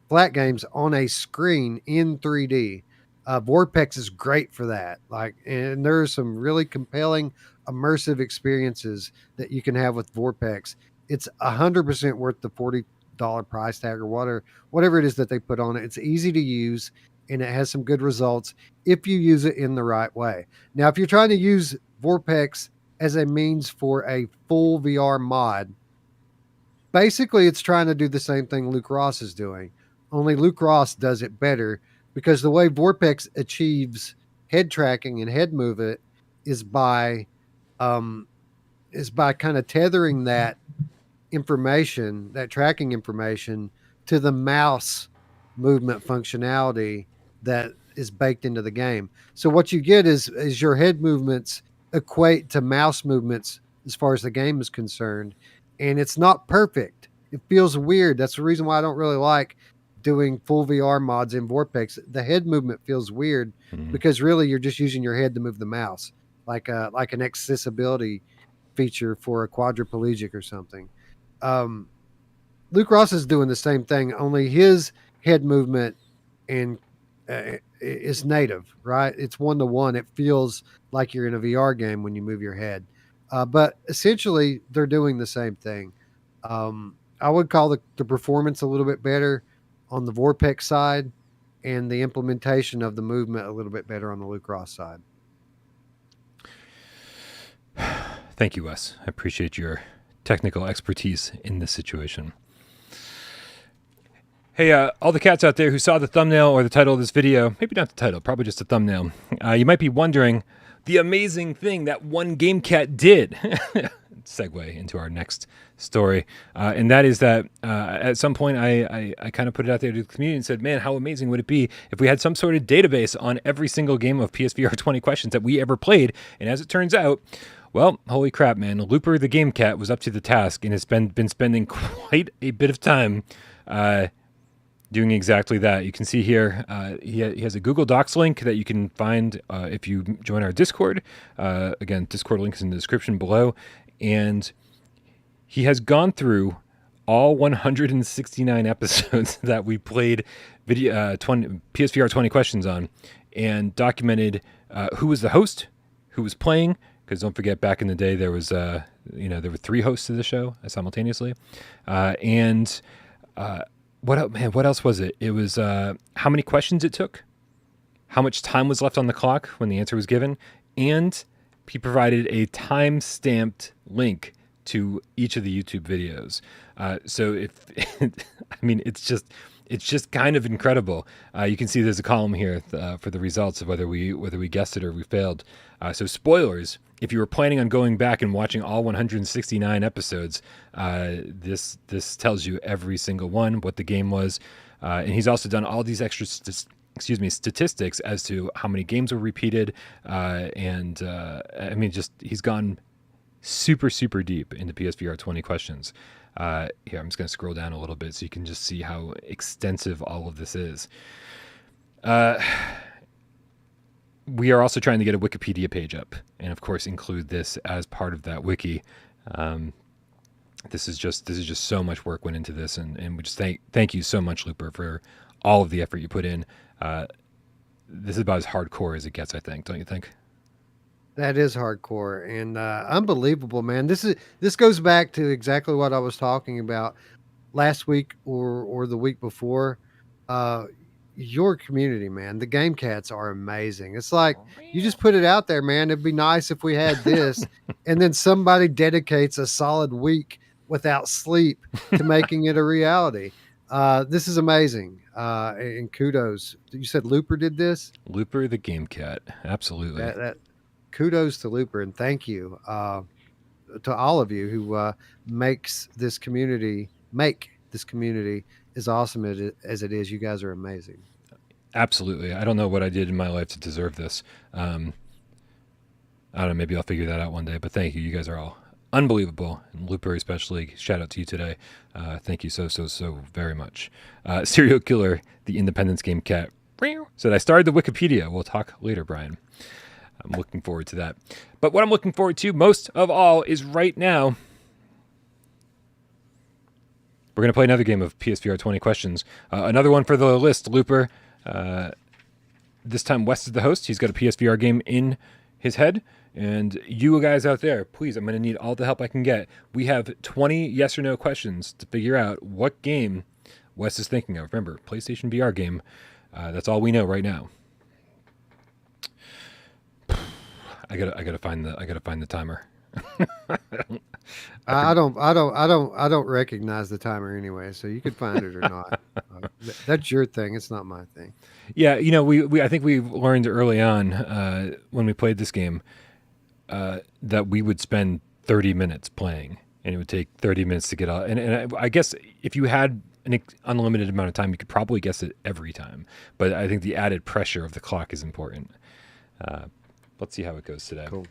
flat games on a screen in 3D. Vorpex is great for that. And there are some really compelling, immersive experiences that you can have with Vorpex. It's 100% worth the $40 price tag or whatever it is that they put on it. It's easy to use and it has some good results if you use it in the right way. Now, if you're trying to use Vorpex as a means for a full VR mod, basically it's trying to do the same thing Luke Ross is doing, only Luke Ross does it better because the way Vorpex achieves head tracking and head movement is by um kind of tethering that information, that tracking information, to the mouse movement functionality that is baked into the game. So what you get is your head movements equate to mouse movements as far as the game is concerned, and it's not perfect. It feels weird. That's the reason why I don't really like doing full VR mods in Vorpex. The head movement feels weird because really you're just using your head to move the mouse, like an accessibility feature for a quadriplegic or something. Um, Luke Ross is doing the same thing, only his head movement and is native, right? It's 1-to-1. It feels like you're in a VR game when you move your head. But essentially, they're doing the same thing. I would call the performance a little bit better on the Vorpex side and the implementation of the movement a little bit better on the Luke Ross side. Thank you, Wes. I appreciate your technical expertise in this situation. Hey, all the cats out there who saw the thumbnail or the title of this video, maybe not the title, probably just the thumbnail, you might be wondering the amazing thing that one Gamecat did. Segue into our next story. And that is that at some point I kind of put it out there to the community and said, man, how amazing would it be if we had some sort of database on every single game of PSVR 20 questions that we ever played? And as it turns out, well, holy crap, man, Looper the Gamecat was up to the task and has been spending quite a bit of time doing exactly that. You can see here, he has a Google Docs link that you can find if you join our Discord. Again, Discord link is in the description below. And he has gone through all 169 episodes that we played PSVR 20 questions on and documented who was the host, who was playing, because don't forget, back in the day, there was, there were 3 hosts to the show simultaneously. What else was it? It was how many questions it took, how much time was left on the clock when the answer was given, and he provided a time-stamped link to each of the YouTube videos. So it's just kind of incredible. You can see there's a column here for the results of whether we guessed it or we failed. So spoilers, if you were planning on going back and watching all 169 episodes, this tells you every single one, what the game was. And he's also done all these extra statistics as to how many games were repeated. He's gone super, super deep into PSVR 20 questions. Here, I'm just going to scroll down a little bit so you can just see how extensive all of this is. We are also trying to get a Wikipedia page up and, of course, include this as part of that wiki. This is just so much work went into this, and we just thank you so much, Looper, for all of the effort you put in. This is about as hardcore as it gets, I think. Don't you think? That is hardcore and unbelievable, man. This goes back to exactly what I was talking about last week or the week before. Your community, man. The Gamecats are amazing. It's like you just put it out there, man. It'd be nice if we had this, and then somebody dedicates a solid week without sleep to making it a reality. This is amazing. And kudos. You said Looper did this? Looper the Gamecat. Absolutely. Kudos to Looper, and thank you to all of you who make this community as awesome as it is. You guys are amazing. Absolutely. I don't know what I did in my life to deserve this. I don't know. Maybe I'll figure that out one day. But thank you. You guys are all unbelievable. And Looper especially. Shout out to you today. Thank you so very much. Serial Killer, the Independence Gamecat, Said I started the Wikipedia. We'll talk later, Brian. I'm looking forward to that. But what I'm looking forward to most of all is right now, we're going to play another game of PSVR 20 questions. Another one for the list, Looper. This time, Wes is the host. He's got a PSVR game in his head. And you guys out there, please, I'm going to need all the help I can get. We have 20 yes or no questions to figure out what game Wes is thinking of. Remember, PlayStation VR game. That's all we know right now. I gotta find the timer. I don't recognize the timer anyway, so you could find it or not. That's your thing. It's not my thing. Yeah, we I think we learned early on when we played this game that we would spend 30 minutes playing, and it would take 30 minutes to get out. And I guess if you had an unlimited amount of time, you could probably guess it every time. But I think the added pressure of the clock is important. Let's see how it goes today. Cool. All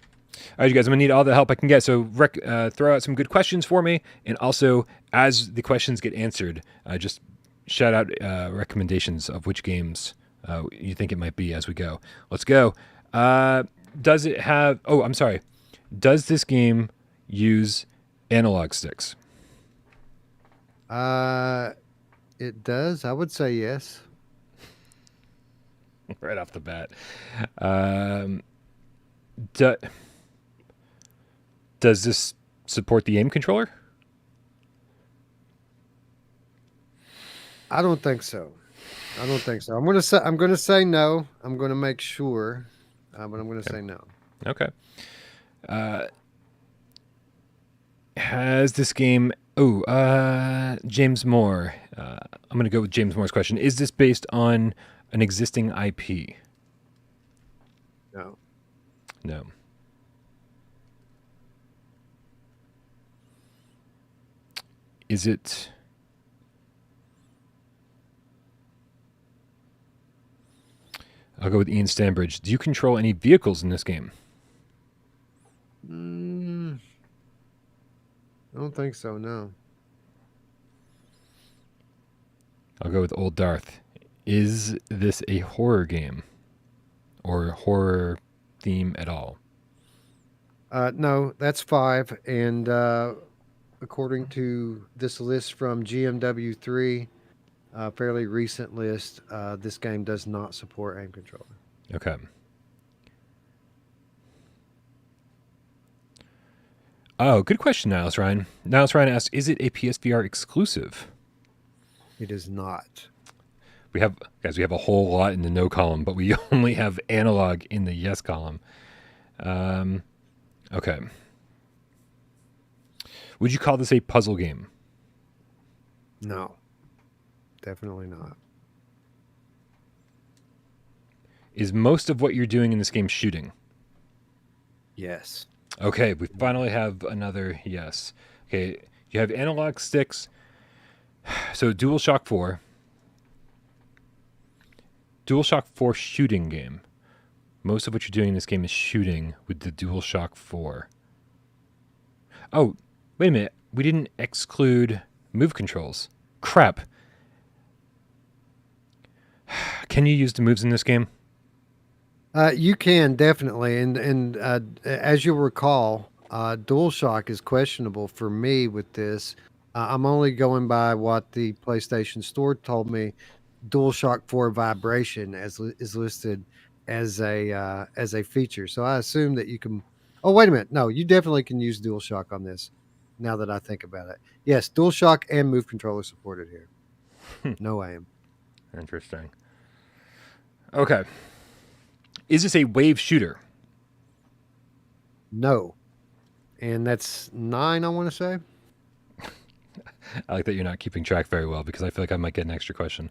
right, you guys, I'm going to need all the help I can get. So throw out some good questions for me. And also, as the questions get answered, just shout out recommendations of which games you think it might be as we go. Let's go. Does it have... Oh, I'm sorry. Does this game use analog sticks? It does. I would say yes. Right off the bat. Does this support the aim controller? I don't think so. I'm gonna say no. I'm gonna make sure, but I'm gonna say no. Okay. Has this game... Oh, James Moore. I'm going to go with James Moore's question. Is this based on an existing IP? No. No. Is it... I'll go with Ian Stanbridge. Do you control any vehicles in this game? I don't think so, no. I'll go with Old Darth. Is this a horror game? Or horror theme at all? No, that's 5. And according to this list from GMW3, fairly recent list, this game does not support aim controller. Okay. Oh, good question, Niles Ryan. Niles Ryan asks, is it a PSVR exclusive? It is not. We have a whole lot in the no column, but we only have analog in the yes column. Okay. Would you call this a puzzle game? No. Definitely not. Is most of what you're doing in this game shooting? Yes. Okay, we finally have another yes. Okay, you have analog sticks. So DualShock 4. DualShock 4 shooting game. Most of what you're doing in this game is shooting with the DualShock 4. Oh, wait a minute. We didn't exclude move controls. Crap. Can you use the moves in this game? You can definitely, and as you'll recall, DualShock is questionable for me with this. I'm only going by what the PlayStation Store told me. DualShock 4 vibration is listed as a feature, so I assume that you can. Oh, wait a minute, no, you definitely can use DualShock on this. Now that I think about it, yes, DualShock and Move controller supported here. No aim. Interesting. Okay. Is this a wave shooter? No. And that's 9, I want to say. I like that you're not keeping track very well because I feel like I might get an extra question.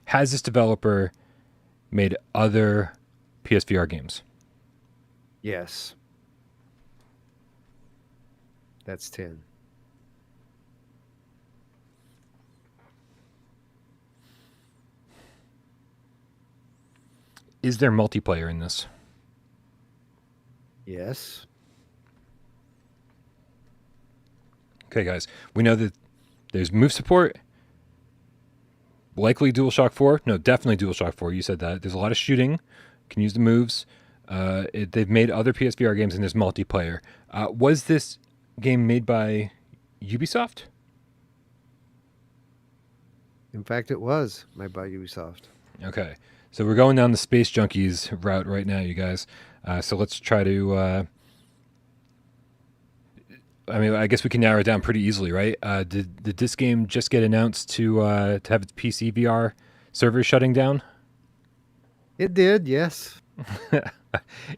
Has this developer made other PSVR games? Yes. That's 10. Is there multiplayer in this? Yes. Okay, guys. We know that there's move support. Likely DualShock 4. No, definitely DualShock 4. You said that. There's a lot of shooting. Can use the moves. They've made other PSVR games, and there's multiplayer. Was this game made by Ubisoft? In fact, it was made by Ubisoft. Okay. So we're going down the Space Junkies route right now, you guys. So let's try to... I guess we can narrow it down pretty easily, right? Did this game just get announced to have its PC VR servers shutting down? It did, yes.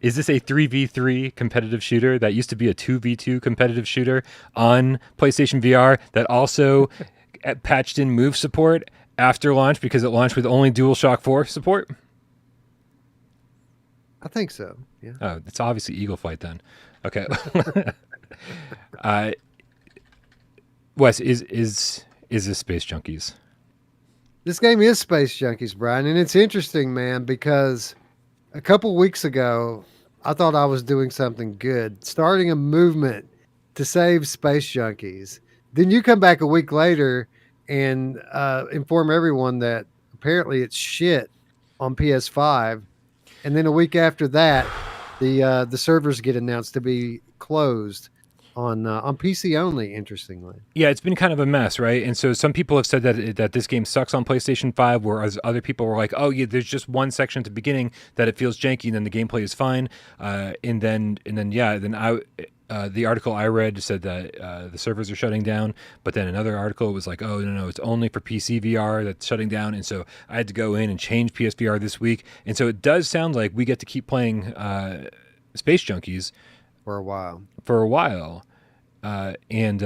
Is this a 3v3 competitive shooter that used to be a 2v2 competitive shooter on PlayStation VR that also patched in move support after launch because it launched with only DualShock 4 support? I think so, yeah. Oh, it's obviously Eagle Flight then. Okay. Wes, is this Space Junkies? This game is Space Junkies, Brian, and it's interesting, man, because a couple weeks ago, I thought I was doing something good, starting a movement to save Space Junkies. Then you come back a week later and inform everyone that apparently it's shit on PS5, and then a week after that, the servers get announced to be closed on PC only. Interestingly, yeah, it's been kind of a mess, right? And so some people have said that this game sucks on PlayStation 5, whereas other people were like, "Oh yeah, there's just one section at the beginning that it feels janky, and then the gameplay is fine." The article I read said that the servers are shutting down, but then another article was like, "Oh no, it's only for PC VR that's shutting down." And so I had to go in and change PSVR this week, and so it does sound like we get to keep playing Space Junkies for a while. And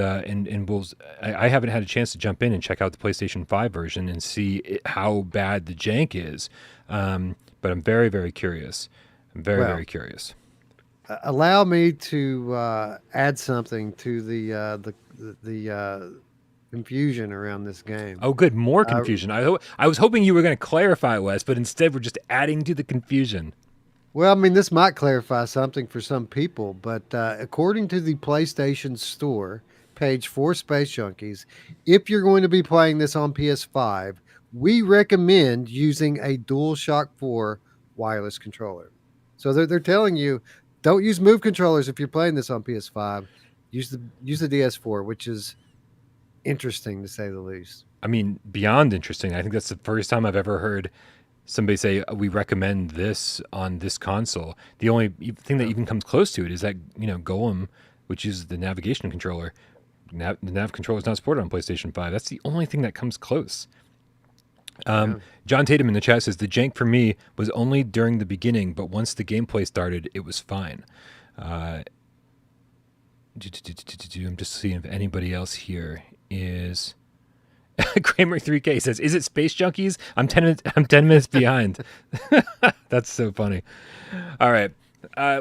we'll. I haven't had a chance to jump in and check out the PlayStation 5 version and see how bad the jank is, but I'm very, very curious. Very curious. Allow me to add something to the confusion around this game. Oh, good. More confusion. I was hoping you were going to clarify, Wes, but instead we're just adding to the confusion. Well, I mean, this might clarify something for some people, but according to the PlayStation Store page for Space Junkies, if you're going to be playing this on PS5, we recommend using a DualShock 4 wireless controller. So they're telling you, don't use move controllers if you're playing this on PS5. Use the DS4, which is interesting to say the least. I mean, beyond interesting. I think that's the first time I've ever heard somebody say we recommend this on this console. The only thing that even comes close to it is that Golem, which is the navigation controller. The nav controller is not supported on PlayStation 5. That's the only thing that comes close. John Tatum in the chat says the jank for me was only during the beginning, but once the gameplay started, it was fine. I'm just seeing if anybody else here is. Kramer 3K says, "Is it Space Junkies? I'm 10 minutes behind." That's so funny. All right,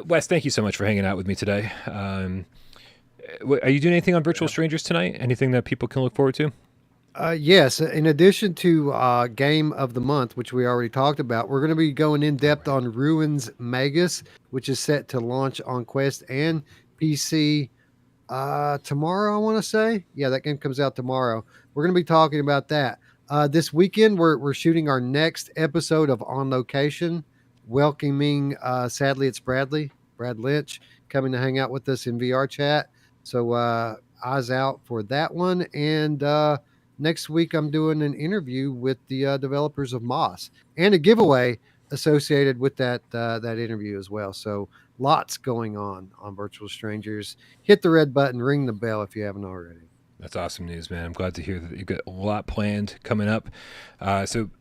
Wes, thank you so much for hanging out with me today. Are you doing anything on Virtual Strangers tonight? Anything that people can look forward to? Yes. In addition to Game of the Month, which we already talked about, we're going to be going in depth on Ruins Magus, which is set to launch on Quest and PC tomorrow, I want to say. Yeah, that game comes out tomorrow. We're going to be talking about that. This weekend, we're shooting our next episode of On Location, welcoming, sadly, it's Brad Lynch, coming to hang out with us in VR chat. So eyes out for that one. And next week, I'm doing an interview with the developers of Moss and a giveaway associated with that interview as well. So lots going on Virtual Strangers. Hit the red button, ring the bell if you haven't already. That's awesome news, man. I'm glad to hear that you've got a lot planned coming up. So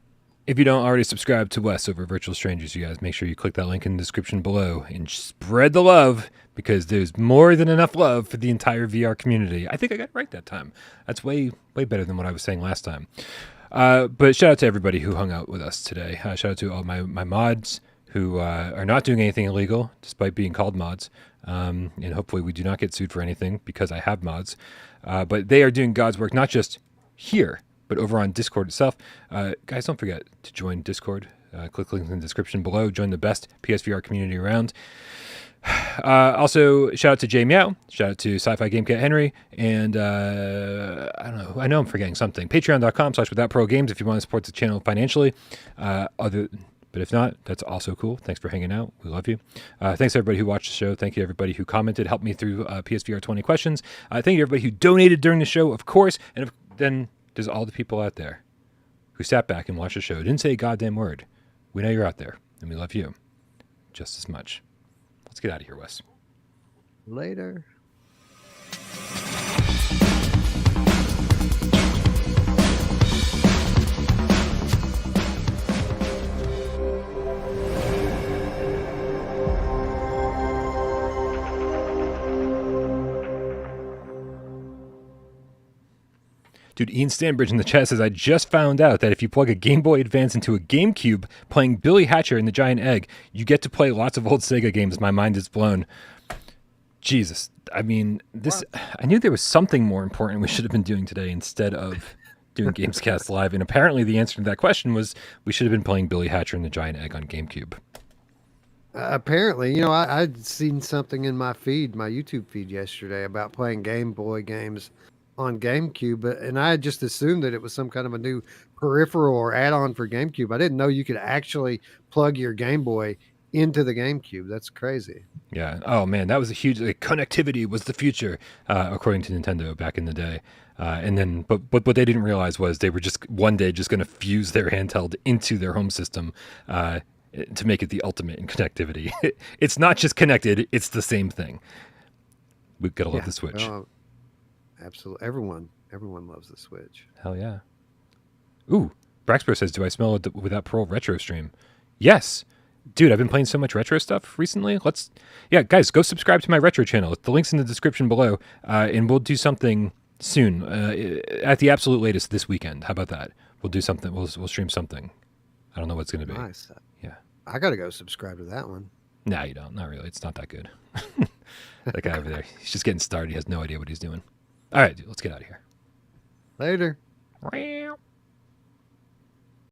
if you don't already subscribe to Wes over Virtual Strangers, you guys make sure you click that link in the description below and spread the love, because there's more than enough love for the entire VR community. I think I got it right that time. That's way better than what I was saying last time. But shout out to everybody who hung out with us today. Shout out to all my mods who are not doing anything illegal despite being called mods. And hopefully we do not get sued for anything because I have mods. But they are doing God's work, not just here, but over on Discord itself. Guys, don't forget to join Discord. Click the link in the description below. Join the best PSVR community around. Also, shout out to Jay Meow. Shout out to Sci-Fi Gamecat Henry. And I don't know. I know I'm forgetting something. Patreon.com/withoutprogames if you want to support the channel financially. But if not, that's also cool. Thanks for hanging out. We love you. Thanks everybody who watched the show. Thank you everybody who commented, helped me through PSVR 20 questions. Thank you everybody who donated during the show, of course. And then there's all the people out there who sat back and watched the show. Didn't say a goddamn word. We know you're out there, and we love you just as much. Let's get out of here, Wes. Later. Dude, Ian Stanbridge in the chat says, I just found out that if you plug a Game Boy Advance into a GameCube playing Billy Hatcher and the Giant Egg, you get to play lots of old Sega games. My mind is blown. Jesus. I mean, I knew there was something more important we should have been doing today instead of doing GamesCast Live. And apparently the answer to that question was we should have been playing Billy Hatcher and the Giant Egg on GameCube. Apparently, I'd seen something in my YouTube feed yesterday about playing Game Boy games on GameCube, and I just assumed that it was some kind of a new peripheral or add-on for GameCube. I didn't know you could actually plug your Game Boy into the GameCube. That's crazy. Yeah. Oh man, that was a huge connectivity was the future, according to Nintendo back in the day. And then, but what they didn't realize was they were just one day just going to fuse their handheld into their home system to make it the ultimate in connectivity. It's not just connected; it's the same thing. We've got to love the Switch. Absolutely. Everyone loves the Switch. Hell yeah. Ooh, Braxpro says, do I smell it without Parole retro stream? Yes. Dude, I've been playing so much retro stuff recently. Guys, go subscribe to my retro channel. The link's in the description below, and we'll do something soon, at the absolute latest this weekend. How about that? We'll do something. We'll stream something. I don't know what's going to be. Nice. Yeah. I got to go subscribe to that one. No, you don't. Not really. It's not that good. That guy over there, he's just getting started. He has no idea what he's doing. All right, dude, let's get out of here. Later.